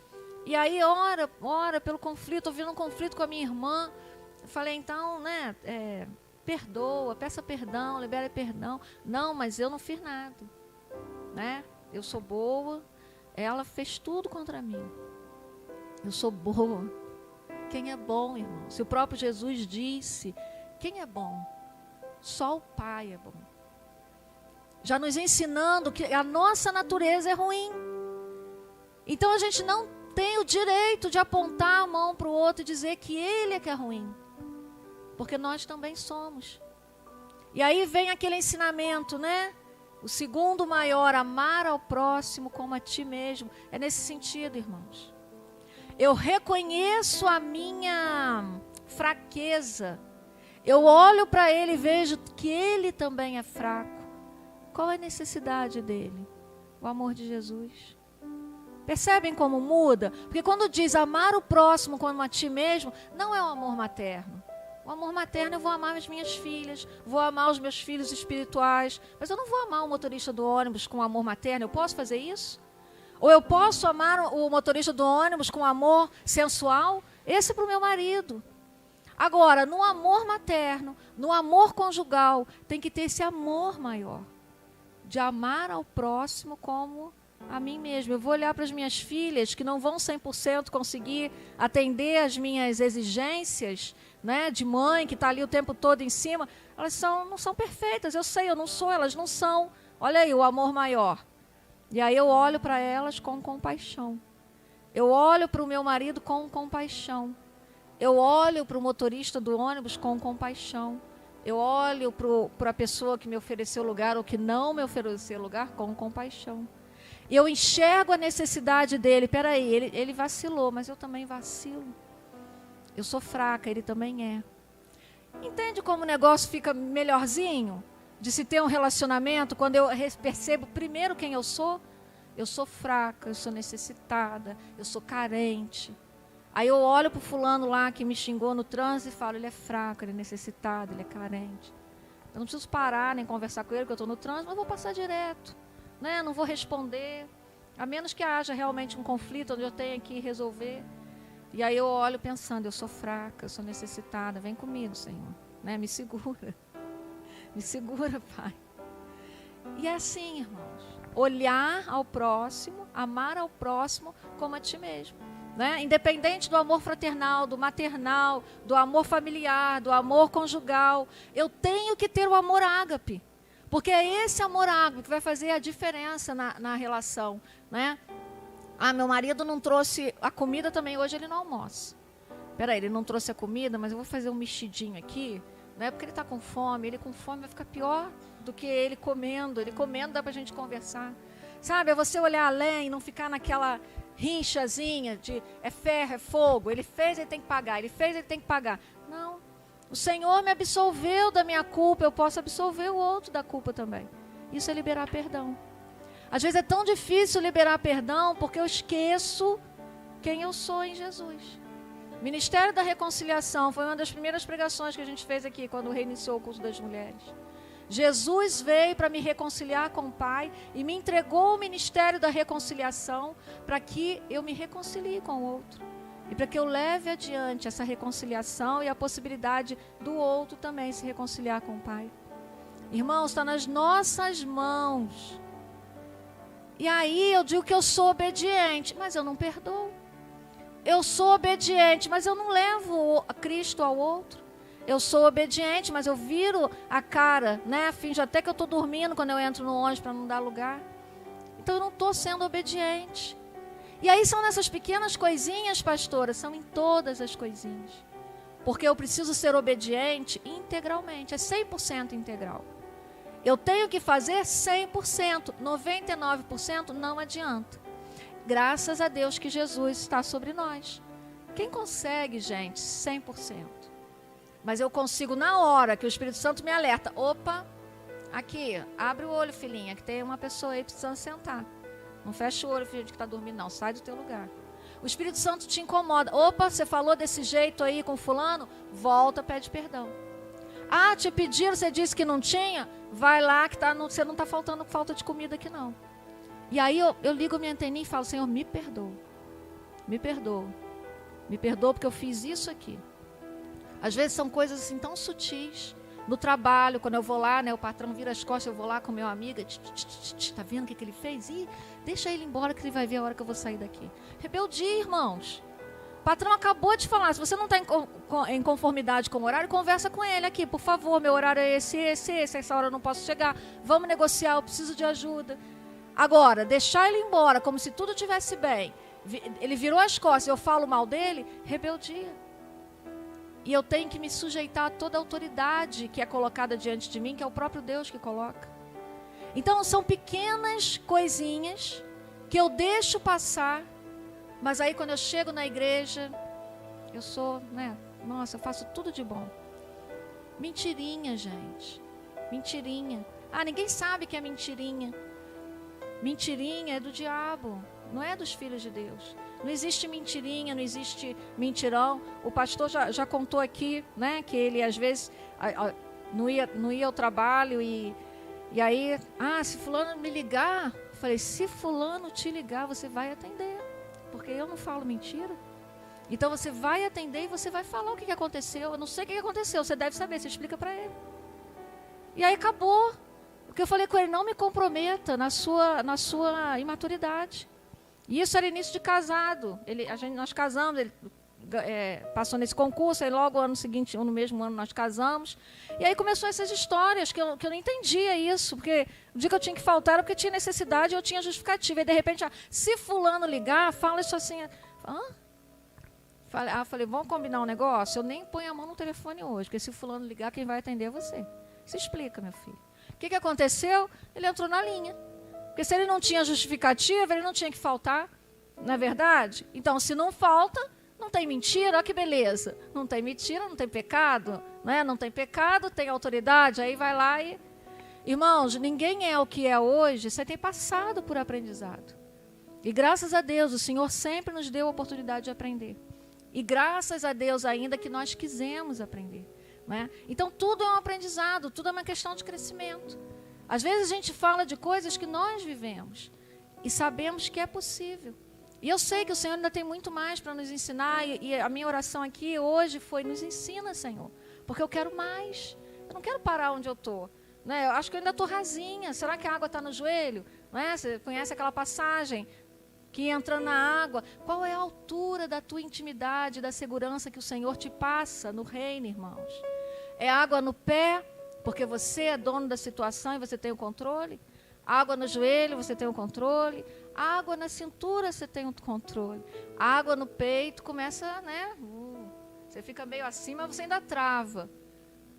Speaker 1: e aí ora pelo conflito, ouvindo um conflito com a minha irmã. Eu falei, então, né, perdoa, peça perdão, libere perdão. Não, mas eu não fiz nada, né? Eu sou boa, ela fez tudo contra mim. Eu sou boa. Quem é bom, irmão? Se o próprio Jesus disse, quem é bom? Só o Pai é bom. Já nos ensinando que a nossa natureza é ruim. Então a gente não tem o direito de apontar a mão para o outro e dizer que ele é que é ruim. Porque nós também somos. E aí vem aquele ensinamento, né? O segundo maior, amar ao próximo como a ti mesmo. É nesse sentido, irmãos. Eu reconheço a minha fraqueza. Eu olho para ele e vejo que ele também é fraco. Qual é a necessidade dele? O amor de Jesus. Percebem como muda? Porque quando diz amar o próximo como a ti mesmo, não é o amor materno. O amor materno eu vou amar as minhas filhas, vou amar os meus filhos espirituais, mas eu não vou amar o motorista do ônibus com amor materno. Eu posso fazer isso? Ou eu posso amar o motorista do ônibus com amor sensual? Esse é para o meu marido. Agora, no amor materno, no amor conjugal, tem que ter esse amor maior. De amar ao próximo como a mim mesma. Eu vou olhar para as minhas filhas que não vão 100% conseguir atender as minhas exigências, né, de mãe, que está ali o tempo todo em cima. Elas não são perfeitas, eu sei, eu não sou, elas não são. Olha aí o amor maior. E aí eu olho para elas com compaixão. Eu olho para o meu marido com compaixão. Eu olho para o motorista do ônibus com compaixão. Eu olho para a pessoa que me ofereceu lugar ou que não me ofereceu lugar com compaixão. E eu enxergo a necessidade dele. Peraí, ele vacilou, mas eu também vacilo. Eu sou fraca, ele também é. Entende como o negócio fica melhorzinho? De se ter um relacionamento, quando eu percebo primeiro quem eu sou? Eu sou fraca, eu sou necessitada, eu sou carente. Aí eu olho para o fulano lá que me xingou no trânsito e falo, ele é fraco, ele é necessitado, ele é carente. Eu não preciso parar nem conversar com ele, porque eu estou no trânsito, mas vou passar direto. Né? Não vou responder, a menos que haja realmente um conflito onde eu tenha que resolver. E aí eu olho pensando, eu sou fraca, eu sou necessitada, vem comigo, Senhor. Né? Me segura. Me segura, Pai. E é assim, irmãos. Olhar ao próximo, amar ao próximo como a ti mesmo. Né? Independente do amor fraternal, do maternal, do amor familiar, do amor conjugal, eu tenho que ter o amor ágape. Porque é esse amor ágape que vai fazer a diferença na relação. Né? Meu marido não trouxe a comida também, hoje ele não almoça. Peraí, ele não trouxe a comida, mas eu vou fazer um mexidinho aqui. Não é porque ele está com fome, ele com fome vai ficar pior do que ele comendo. Ele comendo dá para a gente conversar. Sabe, é você olhar além, não ficar naquela rinchazinha de é ferro, é fogo. Ele fez, ele tem que pagar. Ele fez, ele tem que pagar. Não, o Senhor me absolveu da minha culpa, eu posso absolver o outro da culpa também. Isso é liberar perdão. Às vezes é tão difícil liberar perdão porque eu esqueço quem eu sou em Jesus. Ministério da Reconciliação foi uma das primeiras pregações que a gente fez aqui quando reiniciou o curso das mulheres. Jesus veio para me reconciliar com o Pai e me entregou o Ministério da Reconciliação para que eu me reconcilie com o outro. E para que eu leve adiante essa reconciliação e a possibilidade do outro também se reconciliar com o Pai. Irmãos, está nas nossas mãos. E aí eu digo que eu sou obediente, mas eu não perdoo. Eu sou obediente, mas eu não levo a Cristo ao outro. Eu sou obediente, mas eu viro a cara, né? Finjo até que eu estou dormindo quando eu entro no ônibus para não dar lugar. Então eu não estou sendo obediente. E aí são nessas pequenas coisinhas, pastora, são em todas as coisinhas. Porque eu preciso ser obediente integralmente, é 100% integral. Eu tenho que fazer 100%, 99% não adianta. Graças a Deus que Jesus está sobre nós. Quem consegue, gente, 100%? Mas eu consigo na hora que o Espírito Santo me alerta. Opa, aqui, abre o olho, filhinha, que tem uma pessoa aí precisando sentar. Não fecha o olho, filho, que está dormindo, não. Sai do teu lugar. O Espírito Santo te incomoda. Opa, você falou desse jeito aí com fulano? Volta, pede perdão. Ah, te pediram, você disse que não tinha? Vai lá, que você não está faltando falta de comida aqui, não. E aí eu ligo minha anteninha e falo, Senhor, me perdoa. Me perdoa. Me perdoa porque eu fiz isso aqui. Às vezes são coisas assim tão sutis. No trabalho, quando eu vou lá, né, o patrão vira as costas, eu vou lá com meu amigo, tá vendo o que ele fez? Ih, deixa ele embora que ele vai ver a hora que eu vou sair daqui. Rebeldia, irmãos. O patrão acabou de falar, se você não está em conformidade com o horário, conversa com ele aqui, por favor, meu horário é esse, essa hora eu não posso chegar, vamos negociar, eu preciso de ajuda. Agora, deixar ele embora, como se tudo estivesse bem, ele virou as costas, eu falo mal dele, rebeldia. E eu tenho que me sujeitar a toda a autoridade que é colocada diante de mim, que é o próprio Deus que coloca. Então, são pequenas coisinhas que eu deixo passar, mas aí quando eu chego na igreja, eu sou, né? Nossa, eu faço tudo de bom. Mentirinha, gente. Mentirinha. Ah, ninguém sabe que é mentirinha. Mentirinha é do diabo, não é dos filhos de Deus. Não existe mentirinha, não existe mentirão. O pastor já contou aqui, né, que ele às vezes não ia ao trabalho e aí, se fulano me ligar, eu falei, se fulano te ligar, você vai atender, porque eu não falo mentira. Então você vai atender e você vai falar o que aconteceu. Eu não sei o que aconteceu, você deve saber, você explica para ele. E aí acabou. Porque eu falei com ele, não me comprometa na sua imaturidade. E isso era início de casado. Nós casamos, ele passou nesse concurso, aí logo no ano seguinte, no mesmo ano, nós casamos. E aí começou essas histórias, que eu não entendia isso, porque o dia que eu tinha que faltar era porque tinha necessidade e eu tinha justificativa. E de repente, se fulano ligar, fala isso assim. Falei, vamos combinar um negócio? Eu nem ponho a mão no telefone hoje, porque se fulano ligar, quem vai atender é você. Se explica, meu filho. O que aconteceu? Ele entrou na linha. Porque se ele não tinha justificativa, ele não tinha que faltar, não é verdade? Então, se não falta, não tem mentira, olha que beleza. Não tem mentira, não tem pecado, né? Não tem pecado, tem autoridade, aí vai lá e... Irmãos, ninguém é o que é hoje, você tem passado por aprendizado. E graças a Deus, o Senhor sempre nos deu a oportunidade de aprender. E graças a Deus ainda que nós quisemos aprender. Né? Então, tudo é um aprendizado, tudo é uma questão de crescimento. Às vezes a gente fala de coisas que nós vivemos e sabemos que é possível. E eu sei que o Senhor ainda tem muito mais para nos ensinar e a minha oração aqui hoje foi, nos ensina, Senhor, porque eu quero mais. Eu não quero parar onde eu estou. Né? Eu acho que eu ainda estou rasinha. Será que a água está no joelho? Não é? Você conhece aquela passagem que entra na água? Qual é a altura da tua intimidade, da segurança que o Senhor te passa no reino, irmãos? É água no pé, porque você é dono da situação e você tem o controle. Água no joelho, você tem o controle. Água na cintura, você tem o controle. Água no peito, começa, né? Você fica meio acima, você ainda trava.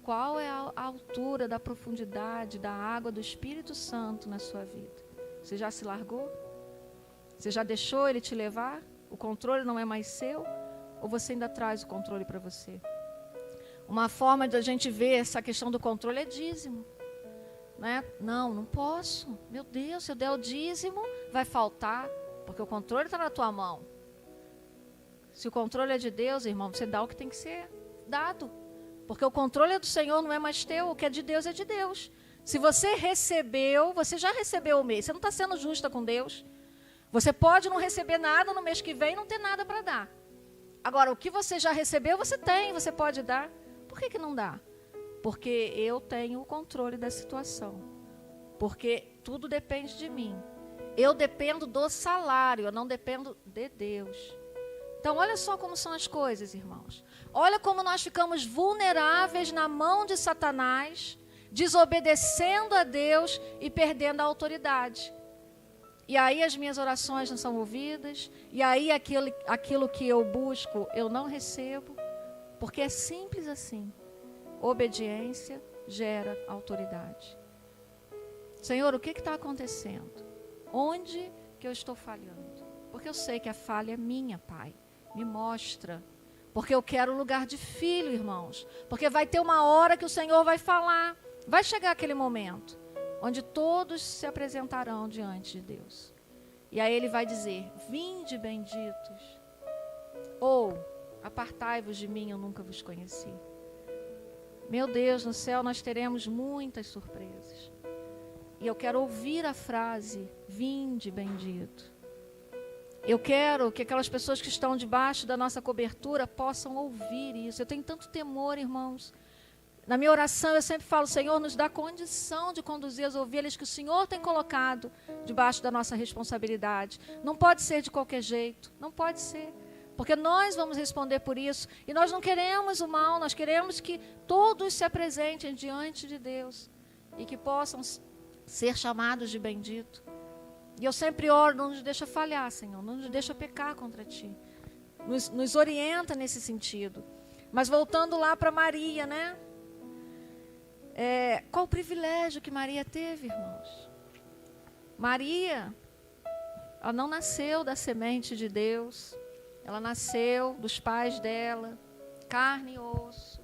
Speaker 1: Qual é a altura da profundidade da água do Espírito Santo na sua vida? Você já se largou? Você já deixou ele te levar? O controle não é mais seu? Ou você ainda traz o controle para você? Uma forma de a gente ver essa questão do controle é dízimo. Né? Não posso. Meu Deus, se eu der o dízimo, vai faltar. Porque o controle está na tua mão. Se o controle é de Deus, irmão, você dá o que tem que ser dado. Porque o controle é do Senhor, não é mais teu. O que é de Deus é de Deus. Se você recebeu, você já recebeu o mês. Você não está sendo justa com Deus. Você pode não receber nada no mês que vem e não ter nada para dar. Agora, o que você já recebeu, você tem, você pode dar. Por que não dá? Porque eu tenho o controle da situação. Porque tudo depende de mim. Eu dependo do salário, eu não dependo de Deus. Então, olha só como são as coisas, irmãos. Olha como nós ficamos vulneráveis na mão de Satanás, desobedecendo a Deus e perdendo a autoridade. E aí as minhas orações não são ouvidas, e aí aquilo que eu busco eu não recebo, porque é simples assim. Obediência gera autoridade. Senhor, o que está acontecendo? Onde que eu estou falhando? Porque eu sei que a falha é minha, Pai. Me mostra. Porque eu quero o lugar de filho, irmãos. Porque vai ter uma hora que o Senhor vai falar. Vai chegar aquele momento onde todos se apresentarão diante de Deus. E aí Ele vai dizer: vinde, benditos. Ou, apartai-vos de mim, eu nunca vos conheci. Meu Deus, no céu nós teremos muitas surpresas. E eu quero ouvir a frase: vinde, bendito. Eu quero que aquelas pessoas que estão debaixo da nossa cobertura possam ouvir isso. Eu tenho tanto temor, irmãos. Na minha oração eu sempre falo: Senhor, nos dá condição de conduzir as ovelhas que o Senhor tem colocado debaixo da nossa responsabilidade. Não pode ser de qualquer jeito, não pode ser. Porque nós vamos responder por isso. E nós não queremos o mal, nós queremos que todos se apresentem diante de Deus. E que possam ser chamados de bendito. E eu sempre oro: não nos deixa falhar, Senhor, não nos deixa pecar contra Ti. Nos orienta nesse sentido. Mas voltando lá para Maria, né? Qual o privilégio que Maria teve, irmãos? Maria, ela não nasceu da semente de Deus. Ela nasceu dos pais dela, carne e osso.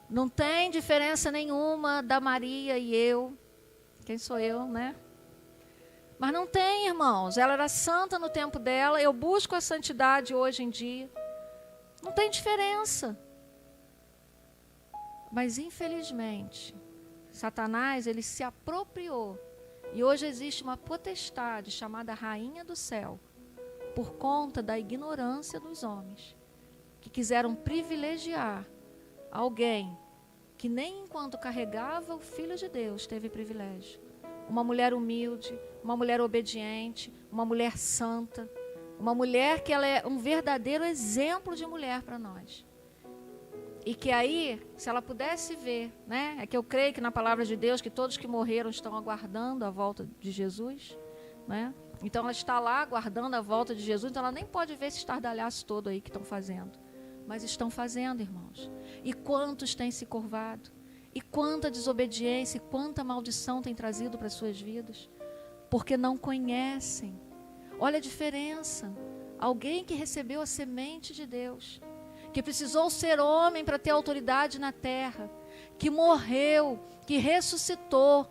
Speaker 1: Não tem diferença nenhuma da Maria e eu. Quem sou eu, né? Mas não tem, irmãos. Ela era santa no tempo dela. Eu busco a santidade hoje em dia. Não tem diferença. Mas, infelizmente, Satanás, ele se apropriou. E hoje existe uma potestade chamada Rainha do Céu, por conta da ignorância dos homens, que quiseram privilegiar alguém que nem enquanto carregava o Filho de Deus teve privilégio. Uma mulher humilde, uma mulher obediente, uma mulher santa, uma mulher que ela é um verdadeiro exemplo de mulher para nós. E que aí, se ela pudesse ver, né? É que eu creio que na palavra de Deus, que todos que morreram estão aguardando a volta de Jesus, né? Então ela está lá aguardando a volta de Jesus, então ela nem pode ver esse estardalhaço todo aí que estão fazendo. Mas estão fazendo, irmãos. E quantos têm se curvado? E quanta desobediência, e quanta maldição tem trazido para as suas vidas? Porque não conhecem. Olha a diferença. Alguém que recebeu a semente de Deus, que precisou ser homem para ter autoridade na terra, que morreu, que ressuscitou,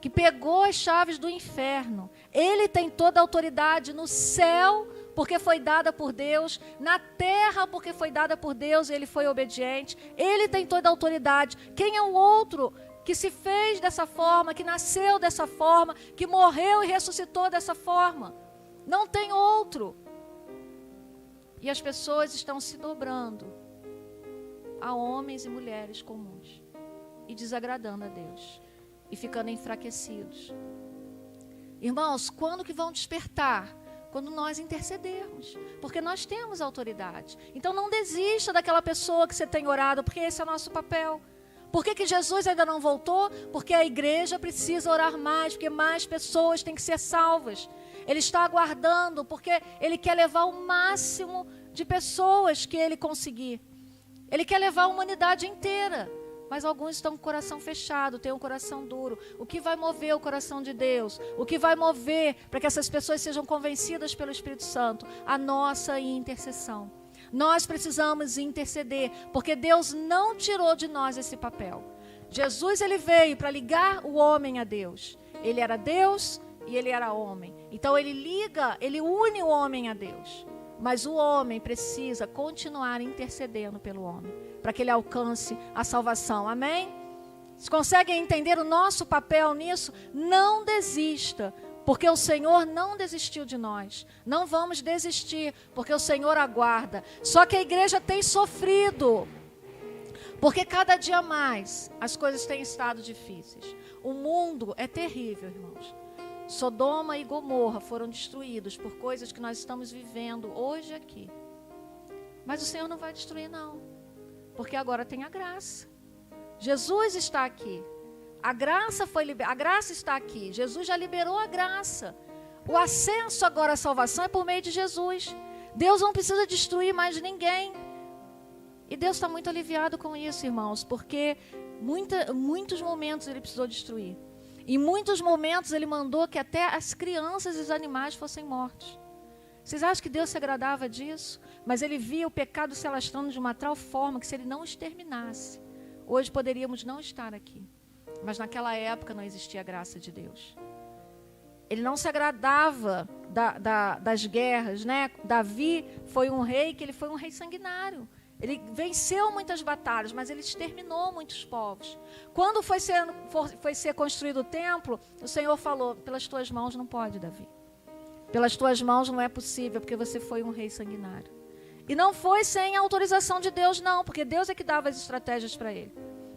Speaker 1: que pegou as chaves do inferno. Ele tem toda a autoridade no céu, porque foi dada por Deus, na terra, porque foi dada por Deus, ele foi obediente. Ele tem toda a autoridade. Quem é o outro que se fez dessa forma, que nasceu dessa forma, que morreu e ressuscitou dessa forma? Não tem outro. E as pessoas estão se dobrando a homens e mulheres comuns e desagradando a Deus e ficando enfraquecidos. Irmãos, quando que vão despertar? Quando nós intercedermos, porque nós temos autoridade. Então não desista daquela pessoa que você tem orado, porque esse é o nosso papel. Por que Jesus ainda não voltou? Porque a igreja precisa orar mais, porque mais pessoas têm que ser salvas. Ele está aguardando, porque Ele quer levar o máximo de pessoas que Ele conseguir. Ele quer levar a humanidade inteira. Mas alguns estão com o coração fechado, têm um coração duro. O que vai mover o coração de Deus? O que vai mover para que essas pessoas sejam convencidas pelo Espírito Santo? A nossa intercessão. Nós precisamos interceder, porque Deus não tirou de nós esse papel. Jesus, ele veio para ligar o homem a Deus. Ele era Deus e ele era homem. Então ele liga, ele une o homem a Deus. Mas o homem precisa continuar intercedendo pelo homem, para que ele alcance a salvação. Amém? Vocês conseguem entender o nosso papel nisso? Não desista, porque o Senhor não desistiu de nós. Não vamos desistir, porque o Senhor aguarda. Só que a igreja tem sofrido, porque cada dia mais as coisas têm estado difíceis. O mundo é terrível, irmãos. Sodoma e Gomorra foram destruídos por coisas que nós estamos vivendo hoje aqui. Mas o Senhor não vai destruir, não. Porque agora tem a graça. Jesus está aqui. A graça está aqui. Jesus já liberou a graça. O acesso agora à salvação é por meio de Jesus. Deus não precisa destruir mais ninguém. E Deus está muito aliviado com isso, irmãos, porque muitos momentos Ele precisou destruir. Em muitos momentos Ele mandou que até as crianças e os animais fossem mortos. Vocês acham que Deus se agradava disso? Mas Ele via o pecado se alastrando de uma tal forma que se Ele não exterminasse, hoje poderíamos não estar aqui. Mas naquela época não existia a graça de Deus. Ele não se agradava das guerras, né? Davi foi um rei que ele foi um rei sanguinário. Ele venceu muitas batalhas, mas ele exterminou muitos povos. Quando foi ser construído o templo, o Senhor falou, pelas tuas mãos não pode, Davi. Pelas tuas mãos não é possível, porque você foi um rei sanguinário. E não foi sem a autorização de Deus, não, porque Deus é que dava as estratégias para ele.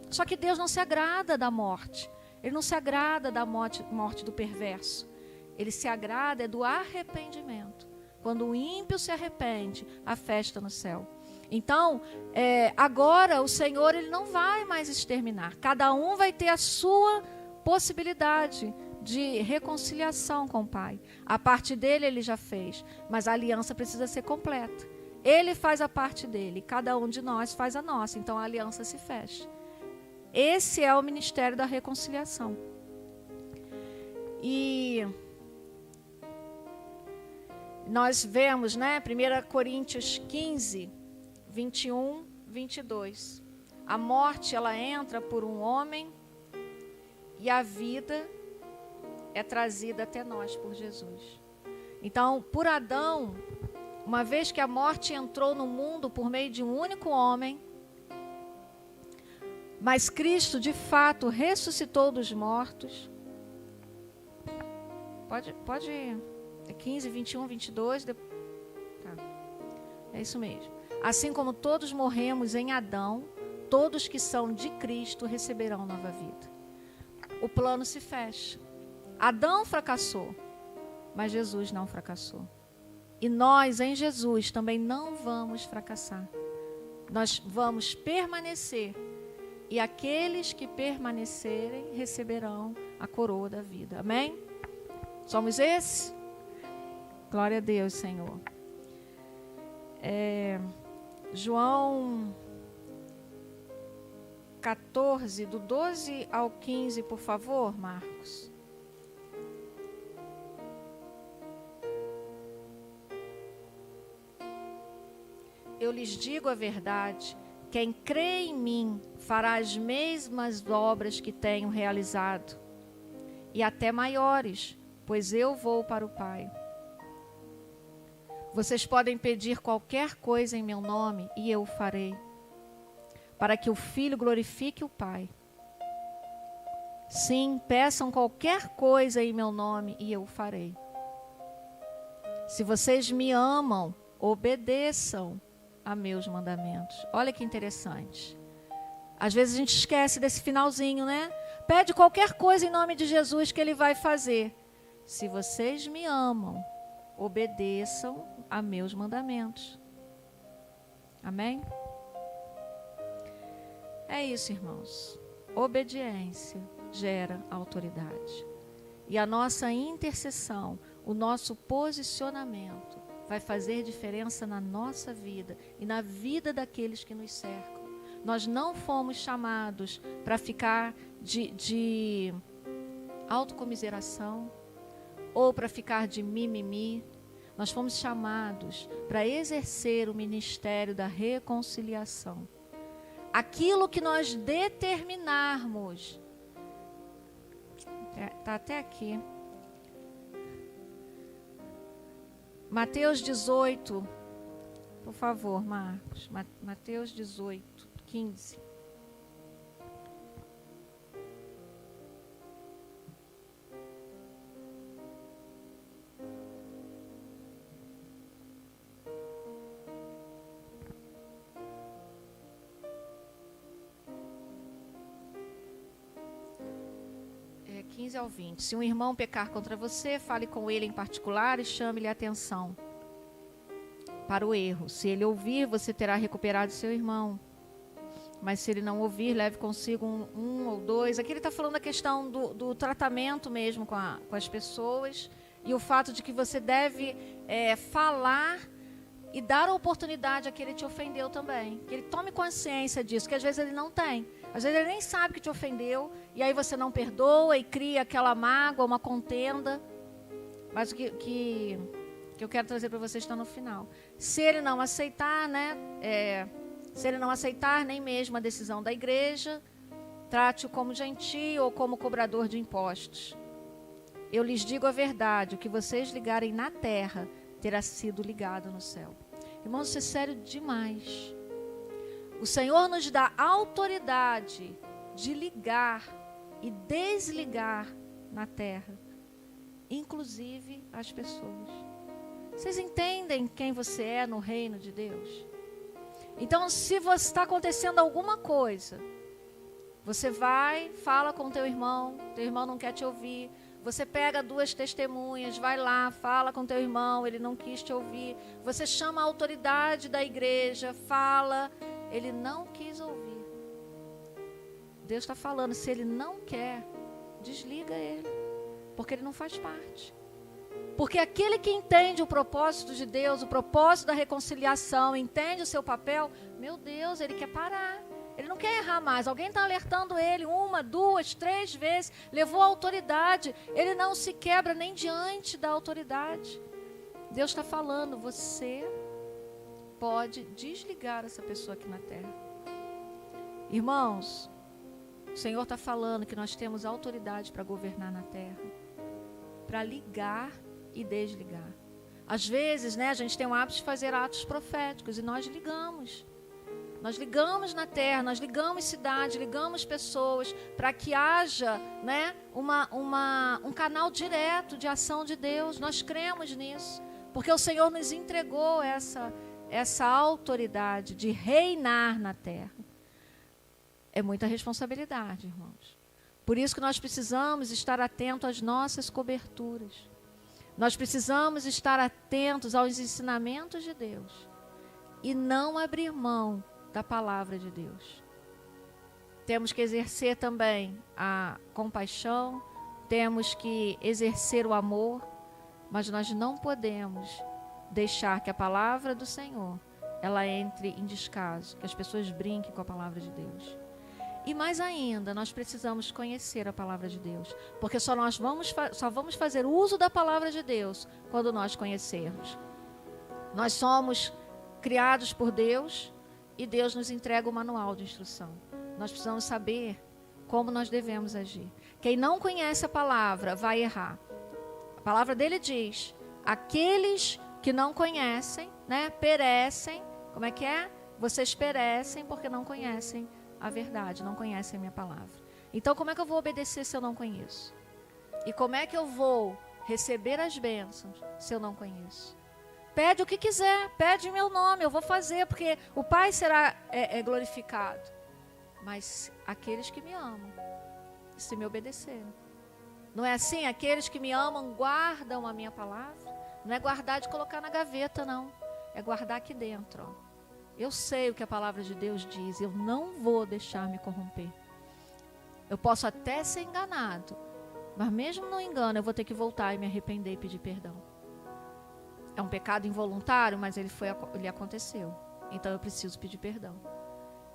Speaker 1: Só que Deus não se agrada da morte. Ele não se agrada da morte do perverso. Ele se agrada do arrependimento. Quando o ímpio se arrepende, há festa no céu. Então, agora o Senhor ele não vai mais exterminar. Cada um vai ter a sua possibilidade de reconciliação com o Pai. A parte dele ele já fez, mas a aliança precisa ser completa. Ele faz a parte dele, cada um de nós faz a nossa. Então a aliança se fecha. Esse é o ministério da reconciliação. E nós vemos, né, 1 Coríntios 15, 21, 22. A morte, ela entra por um homem e a vida é trazida até nós por Jesus. Então, por Adão, uma vez que a morte entrou no mundo por meio de um único homem, mas Cristo, de fato, ressuscitou dos mortos. Pode é 15, 21, 22. Tá. É isso mesmo. Assim como todos morremos em Adão, todos que são de Cristo receberão nova vida. O plano se fecha. Adão fracassou, mas Jesus não fracassou. E nós, em Jesus, também não vamos fracassar. Nós vamos permanecer. E aqueles que permanecerem receberão a coroa da vida. Amém? Somos esses? Glória a Deus, Senhor. João 14, do 12 ao 15, por favor, Marcos. Eu lhes digo a verdade, quem crê em mim fará as mesmas obras que tenho realizado, e até maiores, pois eu vou para o Pai. Vocês podem pedir qualquer coisa em meu nome, e eu o farei, para que o Filho glorifique o Pai. Sim, peçam qualquer coisa em meu nome, e eu o farei. Se vocês me amam, obedeçam a meus mandamentos. Olha que interessante. Às vezes a gente esquece desse finalzinho, né? Pede qualquer coisa em nome de Jesus que Ele vai fazer. Se vocês me amam, obedeçam a meus mandamentos. Amém? É isso, irmãos. Obediência gera autoridade. E a nossa intercessão, o nosso posicionamento vai fazer diferença na nossa vida e na vida daqueles que nos cercam. Nós não fomos chamados para ficar de autocomiseração ou para ficar de mimimi. Nós fomos chamados para exercer o ministério da reconciliação. Aquilo que nós determinarmos, está até aqui, Mateus 18, por favor, Marcos, Mateus 18, 15. É 15 ao 20. Se um irmão pecar contra você, fale com ele em particular e chame-lhe a atenção. para o erro. Se ele ouvir, você terá recuperado seu irmão. Mas se ele não ouvir, leve consigo um ou dois. Aqui ele está falando a questão do tratamento mesmo com as pessoas. E o fato de que você deve falar e dar a oportunidade a que ele te ofendeu também. Que ele tome consciência disso, que às vezes ele não tem. Às vezes ele nem sabe que te ofendeu. E aí você não perdoa e cria aquela mágoa, uma contenda. Mas o que eu quero trazer para vocês está no final. Se ele não aceitar, se ele não aceitar nem mesmo a decisão da igreja, trate-o como gentio ou como cobrador de impostos. Eu lhes digo a verdade, o que vocês ligarem na terra terá sido ligado no céu. Irmãos, isso é sério demais. O Senhor nos dá autoridade de ligar e desligar na terra, inclusive as pessoas. Vocês entendem quem você é no reino de Deus? Então, se está acontecendo alguma coisa, você vai, fala com teu irmão não quer te ouvir. Você pega 2 testemunhas, vai lá, fala com teu irmão, ele não quis te ouvir. Você chama a autoridade da igreja, fala, ele não quis ouvir. Deus está falando, se ele não quer, desliga ele, porque ele não faz parte. Porque aquele que entende o propósito de Deus, o propósito da reconciliação, entende o seu papel, meu Deus, ele quer parar. Ele não quer errar mais. Alguém está alertando ele 1, 2, 3 vezes. Levou a autoridade. Ele não se quebra nem diante da autoridade. Deus está falando, você pode desligar essa pessoa aqui na terra. Irmãos, o Senhor está falando que nós temos autoridade para governar na terra. Para ligar e desligar. Às vezes, a gente tem o hábito de fazer atos proféticos e nós ligamos. Nós ligamos na terra, nós ligamos cidades, ligamos pessoas para que haja um canal direto de ação de Deus. Nós cremos nisso, porque o Senhor nos entregou essa autoridade de reinar na terra. É muita responsabilidade, irmãos. Por isso que nós precisamos estar atentos às nossas coberturas. Nós precisamos estar atentos aos ensinamentos de Deus e não abrir mão da palavra de Deus. Temos que exercer também a compaixão, temos que exercer o amor, mas nós não podemos deixar que a palavra do Senhor ela entre em descaso, que as pessoas brinquem com a palavra de Deus. E mais ainda, nós precisamos conhecer a palavra de Deus, porque só vamos fazer uso da palavra de Deus quando nós conhecermos. Nós somos criados por Deus e Deus nos entrega o manual de instrução. Nós precisamos saber como nós devemos agir. Quem não conhece a palavra vai errar. A palavra dele diz, aqueles que não conhecem, perecem. Como é que é? Vocês perecem porque não conhecem a verdade, não conhecem a minha palavra. Então, como é que eu vou obedecer se eu não conheço? E como é que eu vou receber as bênçãos se eu não conheço? Pede o que quiser, pede em meu nome, eu vou fazer, porque o Pai será glorificado. Mas aqueles que me amam, se me obedecerem. Não é assim? Aqueles que me amam guardam a minha palavra. Não é guardar de colocar na gaveta, não. É guardar aqui dentro, ó. Eu sei o que a palavra de Deus diz, eu não vou deixar me corromper. Eu posso até ser enganado, mas mesmo no engano eu vou ter que voltar e me arrepender e pedir perdão. É um pecado involuntário, mas ele aconteceu. Então eu preciso pedir perdão.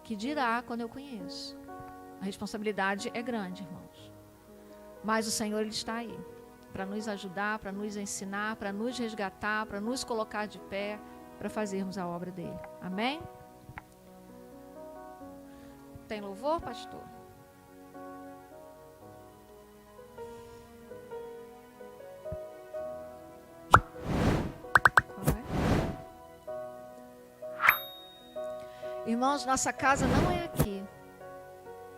Speaker 1: Que dirá quando eu conheço? A responsabilidade é grande, irmãos. Mas o Senhor, Ele está aí para nos ajudar, para nos ensinar, para nos resgatar, para nos colocar de pé, para fazermos a obra dele. Amém? Tem louvor, pastor? Qual é? Irmãos, nossa casa não é aqui.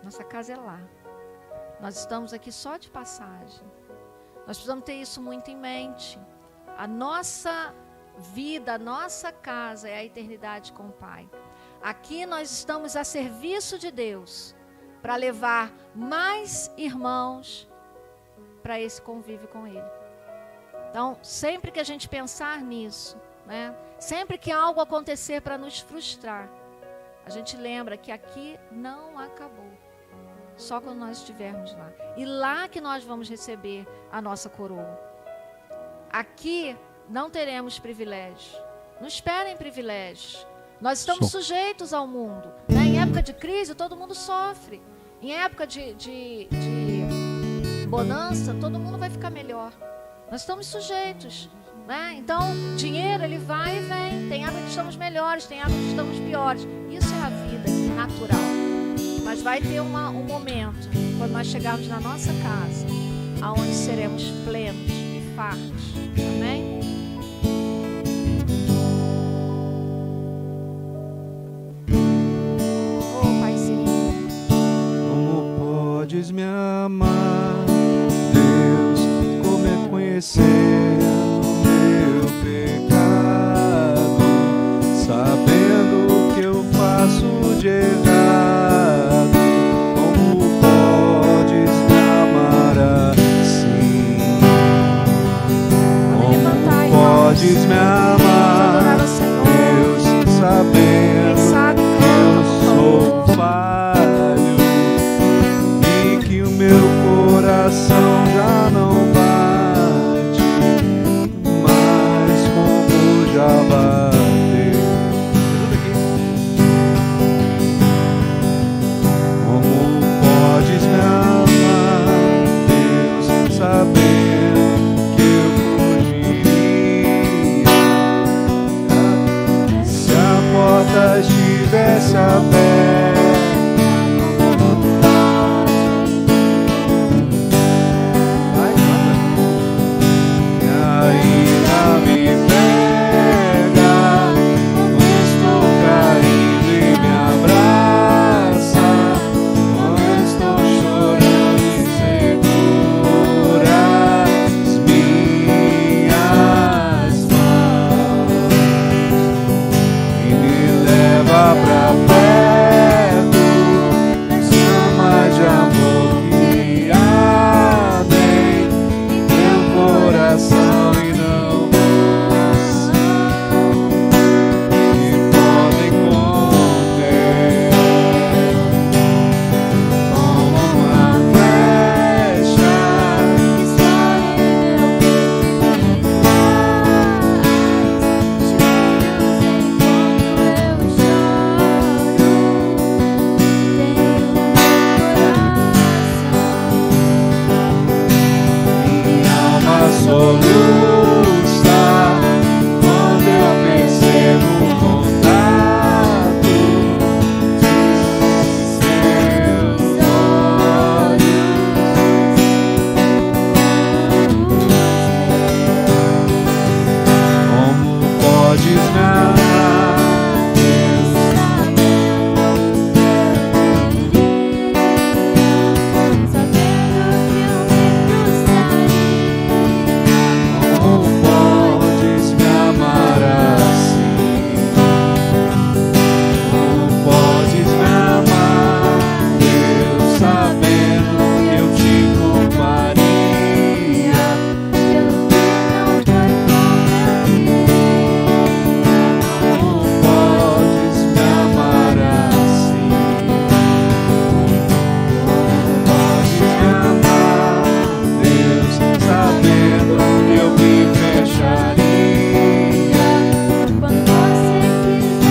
Speaker 1: Nossa casa é lá. Nós estamos aqui só de passagem. Nós precisamos ter isso muito em mente. A nossa vida, a nossa casa é a eternidade com o Pai. Aqui nós estamos a serviço de Deus para levar mais irmãos para esse convívio com Ele. Então, sempre que a gente pensar nisso, né? Sempre que algo acontecer para nos frustrar, a gente lembra que aqui não acabou. Só quando nós estivermos lá. E lá que nós vamos receber a nossa coroa. Aqui não teremos privilégios. Não esperem privilégios. Nós estamos sujeitos ao mundo, né? Em época de crise, todo mundo sofre. Em época de bonança, todo mundo vai ficar melhor. Nós estamos sujeitos, né? Então, dinheiro, ele vai e vem. Tem época que estamos melhores, tem época que estamos piores. Isso é a vida aqui, natural. Mas vai ter um momento, quando nós chegarmos na nossa casa, aonde seremos plenos e fartos. Amém? Oh, Paizinho.
Speaker 2: Como podes me amar, Deus, como é conhecer o meu pecado, sabendo o que eu faço de errado. Podes me amar, Deus, sabendo que eu sou falho e que o meu coração já não bate mais como já bateu. Como podes me amar, Deus, sabendo estivesse aberta, e ainda me pega quando estou caindo e me abraça, quando estou chorando e segura as minhas mãos e me leva pra perto, chama de amor que ardem em meu coração e não se podem conter, como uma flecha que explode meu peito soluça quando eu percebo o contato de seus olhos. Como podes me amar, Deus, sabendo que eu me frustraria. Como podes me amar assim? Como podes me amar, Deus, sabendo que eu te culparia? Pelo que não foi como podes me amar assim? Como podes me amar, Deus, sabendo que eu me fecharia quando você quisesse.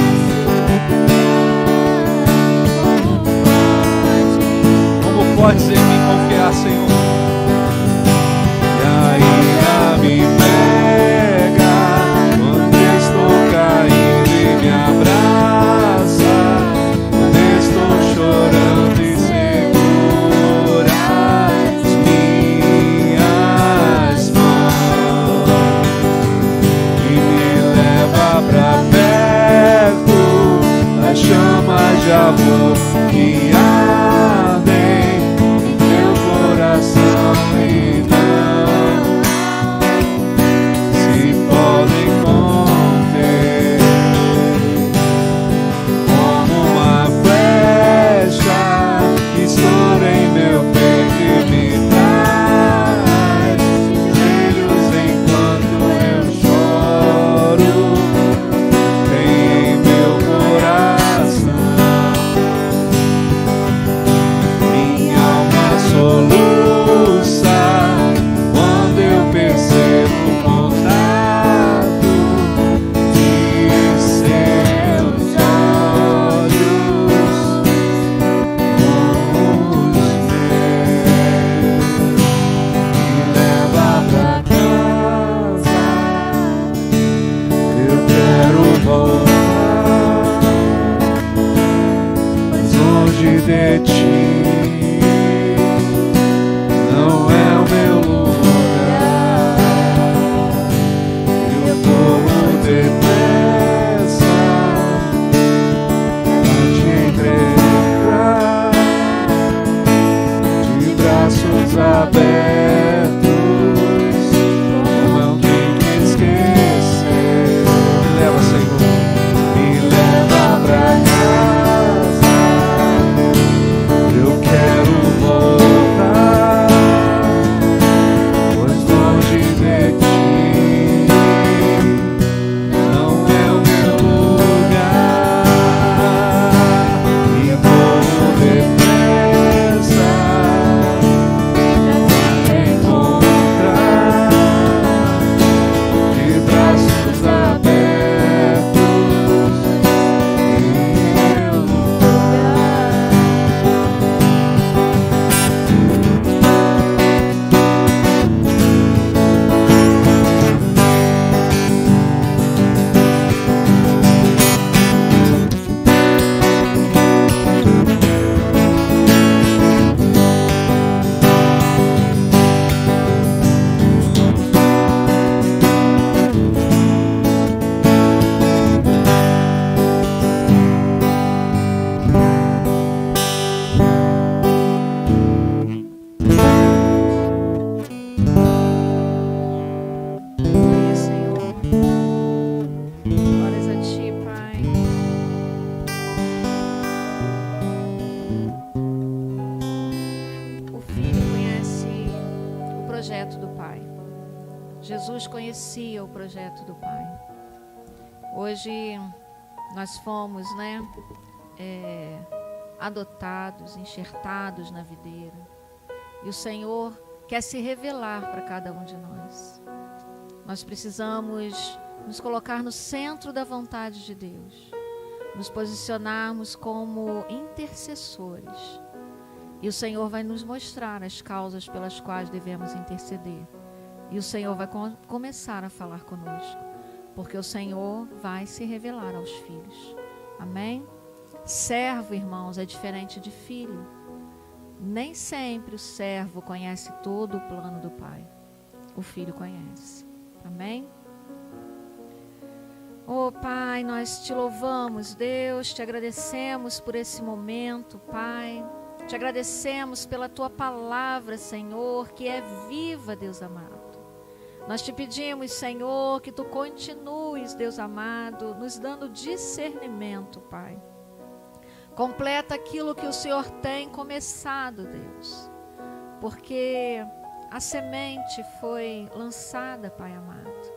Speaker 2: Como podes em mim confiar, Senhor? E ainda me pega quando estou caindo e me abraça, quando estou chorando e segura as minhas mãos e me leva pra perto das chamas de amor que ardem em teu coração e não se podem conter, como uma flecha que estoura em meu peito e me traz joelhos enquanto eu choro.
Speaker 1: desconhecia o projeto do Pai. Hoje nós fomos, adotados, enxertados na videira. E o Senhor quer se revelar para cada um de nós. Nós precisamos nos colocar no centro da vontade de Deus, nos posicionarmos como intercessores. E o Senhor vai nos mostrar as causas pelas quais devemos interceder. E o Senhor vai começar a falar conosco, porque o Senhor vai se revelar aos filhos. Amém? Servo, irmãos, é diferente de filho. Nem sempre o servo conhece todo o plano do Pai. O filho conhece. Amém? Oh, Pai, nós te louvamos, Deus, te agradecemos por esse momento, Pai. Te agradecemos pela tua palavra, Senhor, que é viva, Deus amado. Nós te pedimos, Senhor, que tu continues, Deus amado, nos dando discernimento, Pai. Completa aquilo que o Senhor tem começado, Deus. Porque a semente foi lançada, Pai amado.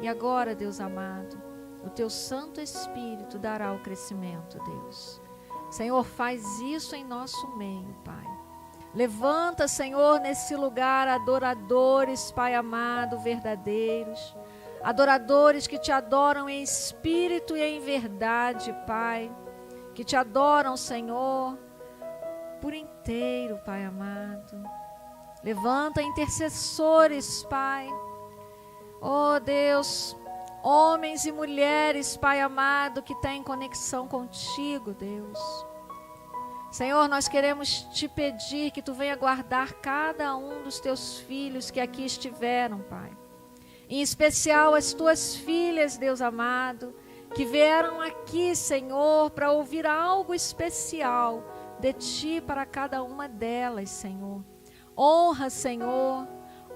Speaker 1: E agora, Deus amado, o teu Santo Espírito dará o crescimento, Deus. Senhor, faz isso em nosso meio, Pai. Levanta, Senhor, nesse lugar adoradores, Pai amado, verdadeiros. Adoradores que te adoram em espírito e em verdade, Pai. Que te adoram, Senhor, por inteiro, Pai amado. Levanta intercessores, Pai. Oh, Deus, homens e mulheres, Pai amado, que têm conexão contigo, Deus. Senhor, nós queremos te pedir que tu venha guardar cada um dos teus filhos que aqui estiveram, Pai. Em especial as tuas filhas, Deus amado, que vieram aqui, Senhor, para ouvir algo especial de ti para cada uma delas, Senhor. Honra, Senhor,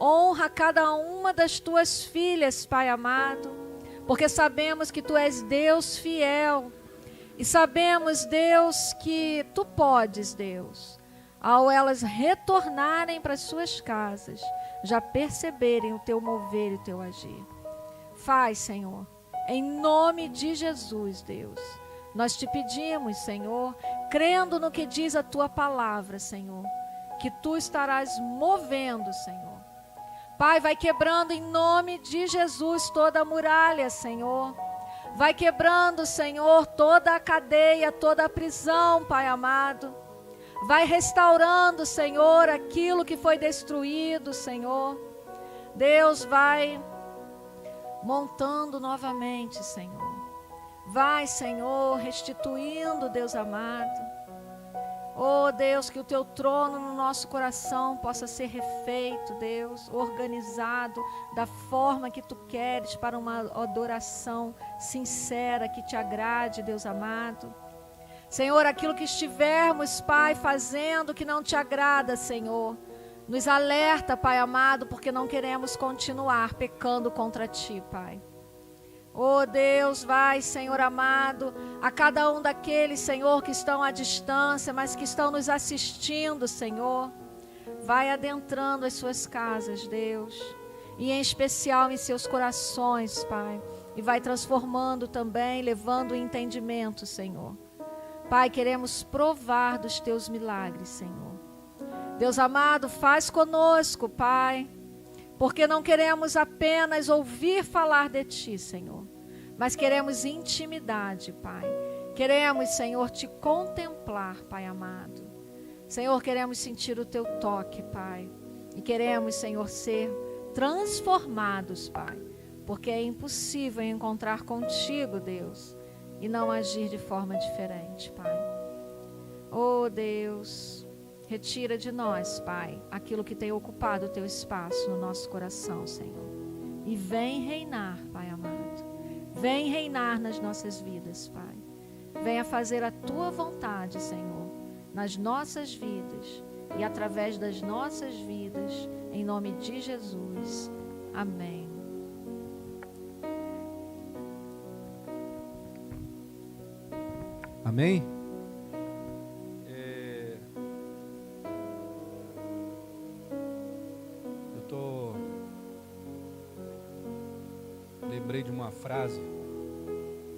Speaker 1: honra cada uma das tuas filhas, Pai amado, porque sabemos que tu és Deus fiel. E sabemos, Deus, que tu podes, Deus, ao elas retornarem para as suas casas, já perceberem o teu mover e o teu agir. Faz, Senhor, em nome de Jesus, Deus. Nós te pedimos, Senhor, crendo no que diz a tua palavra, Senhor, que tu estarás movendo, Senhor. Pai, vai quebrando em nome de Jesus toda a muralha, Senhor. Vai quebrando, Senhor, toda a cadeia, toda a prisão, Pai amado. Vai restaurando, Senhor, aquilo que foi destruído, Senhor. Deus vai montando novamente, Senhor. Vai, Senhor, restituindo, Deus amado. Oh, Deus, que o teu trono no nosso coração possa ser refeito, Deus, organizado da forma que tu queres para uma adoração sincera que te agrade, Deus amado. Senhor, aquilo que estivermos, Pai, fazendo que não te agrada, Senhor, nos alerta, Pai amado, porque não queremos continuar pecando contra ti, Pai. Oh, Deus, vai, Senhor amado, a cada um daqueles, Senhor, que estão à distância, mas que estão nos assistindo, Senhor. Vai adentrando as suas casas, Deus, e em especial em seus corações, Pai. E vai transformando também, levando o entendimento, Senhor. Pai, queremos provar dos teus milagres, Senhor. Deus amado, faz conosco, Pai, porque não queremos apenas ouvir falar de ti, Senhor, mas queremos intimidade, Pai. Queremos, Senhor, te contemplar, Pai amado. Senhor, queremos sentir o teu toque, Pai. E queremos, Senhor, ser transformados, Pai, porque é impossível encontrar contigo, Deus, e não agir de forma diferente, Pai. Oh, Deus, retira de nós, Pai, aquilo que tem ocupado o teu espaço no nosso coração, Senhor. E vem reinar, Pai amado. Vem reinar nas nossas vidas, Pai. Venha fazer a tua vontade, Senhor, nas nossas vidas e através das nossas vidas, em nome de Jesus. Amém.
Speaker 2: Amém? frase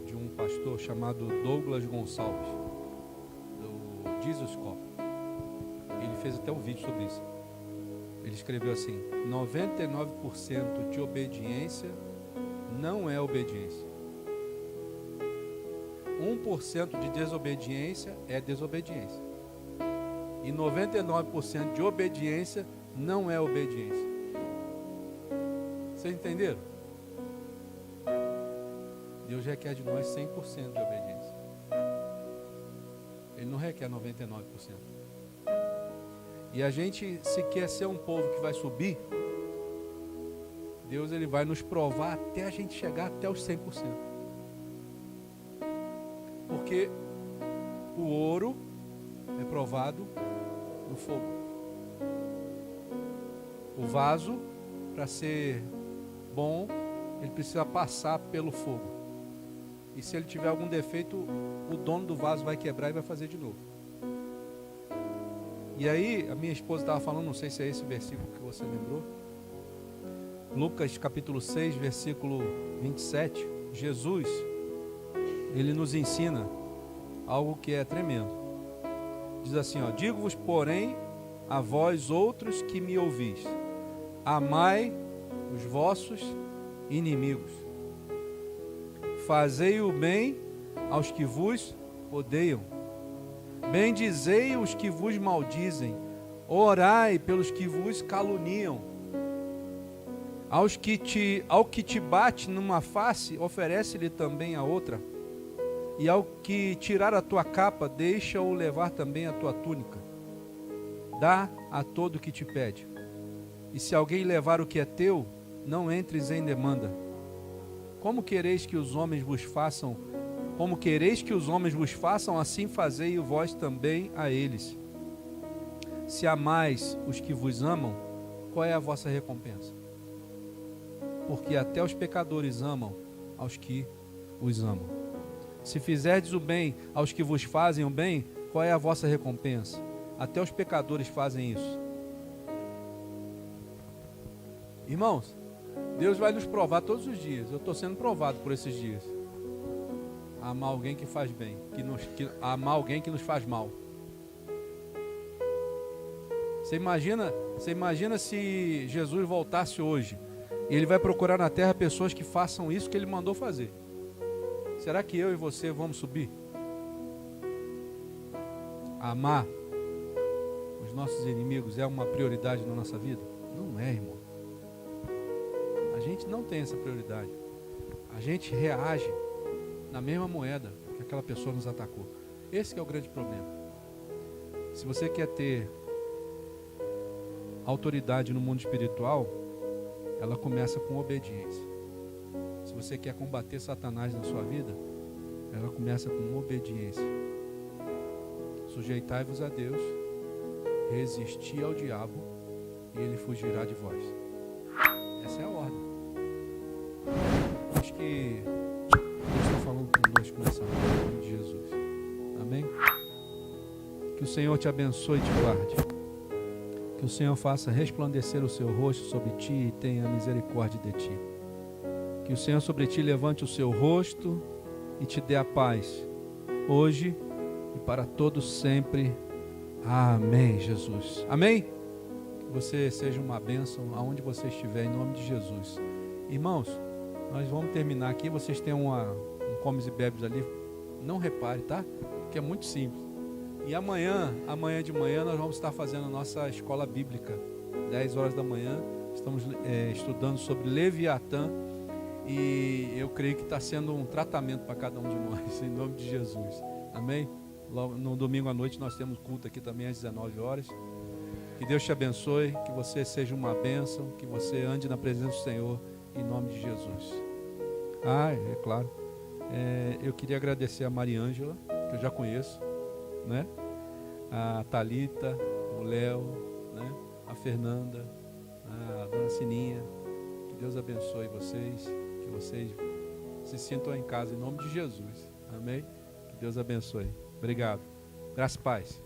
Speaker 2: de um pastor chamado Douglas Gonçalves, do Jesus Cop. Ele fez até um vídeo sobre isso. Ele escreveu assim: 99% de obediência não é obediência. 1% de desobediência é desobediência. E 99% de obediência não é obediência. Vocês entenderam? Deus requer de nós 100% de obediência. Ele não requer 99%. E a gente, se quer ser um povo que vai subir, Deus ele vai nos provar até a gente chegar até os 100%. Porque o ouro é provado no fogo. O vaso, para ser bom, ele precisa passar pelo fogo. E se ele tiver algum defeito, o dono do vaso vai quebrar e vai fazer de novo. E aí, a minha esposa estava falando, não sei se é esse versículo que você lembrou. Lucas capítulo 6, versículo 27. Jesus, ele nos ensina algo que é tremendo. Diz assim, ó: digo-vos, porém, a vós outros que me ouvis, amai os vossos inimigos, fazei o bem aos que vos odeiam, bendizei os que vos maldizem, orai pelos que vos caluniam. Ao que te bate numa face, oferece-lhe também a outra. E ao que tirar a tua capa, deixa-o levar também a tua túnica. Dá a todo o que te pede. E se alguém levar o que é teu, não entres em demanda. Como quereis que os homens vos façam? Como quereis que os homens vos façam, assim fazei vós também a eles. Se amais os que vos amam, qual é a vossa recompensa? Porque até os pecadores amam aos que os amam. Se fizerdes o bem aos que vos fazem o bem, qual é a vossa recompensa? Até os pecadores fazem isso. Irmãos, Deus vai nos provar todos os dias. Eu estou sendo provado por esses dias. Amar alguém que faz bem, amar alguém que nos faz mal. Você imagina se Jesus voltasse hoje e ele vai procurar na terra pessoas que façam isso que ele mandou fazer. Será que eu e você vamos subir? Amar os nossos inimigos é uma prioridade na nossa vida? Não é, irmão. A gente não tem essa prioridade. A gente reage na mesma moeda que aquela pessoa nos atacou. Esse que é o grande problema. Se você quer ter autoridade no mundo espiritual, ela começa com obediência. Se você quer combater Satanás na sua vida, ela começa com obediência. Sujeitai-vos a Deus, resisti ao diabo e ele fugirá de vós. Essa é a ordem. Acho que Deus está falando conosco nessa hora, em nome de Jesus. Amém? Que o Senhor te abençoe e te guarde. Que o Senhor faça resplandecer o seu rosto sobre ti e tenha misericórdia de ti. Que o Senhor sobre ti levante o seu rosto e te dê a paz, hoje e para todos sempre. Amém, Jesus. Amém? Que você seja uma bênção aonde você estiver, em nome de Jesus. Irmãos, nós vamos terminar aqui. Vocês têm um comes e bebes ali. Não repare, tá? Porque é muito simples. E amanhã de manhã, nós vamos estar fazendo a nossa escola bíblica. 10 horas da manhã. Estamos estudando sobre Leviatã. E eu creio que está sendo um tratamento para cada um de nós, em nome de Jesus. Amém? No domingo à noite nós temos culto aqui também às 19 horas. Que Deus te abençoe, que você seja uma bênção, que você ande na presença do Senhor, em nome de Jesus. É claro. Eu queria agradecer a Mariângela, que eu já conheço, né? A Thalita, o Léo, né? A Fernanda, a Dona Sininha. Que Deus abençoe vocês, que vocês se sintam em casa, em nome de Jesus. Amém? Que Deus abençoe. Obrigado. Graça e paz.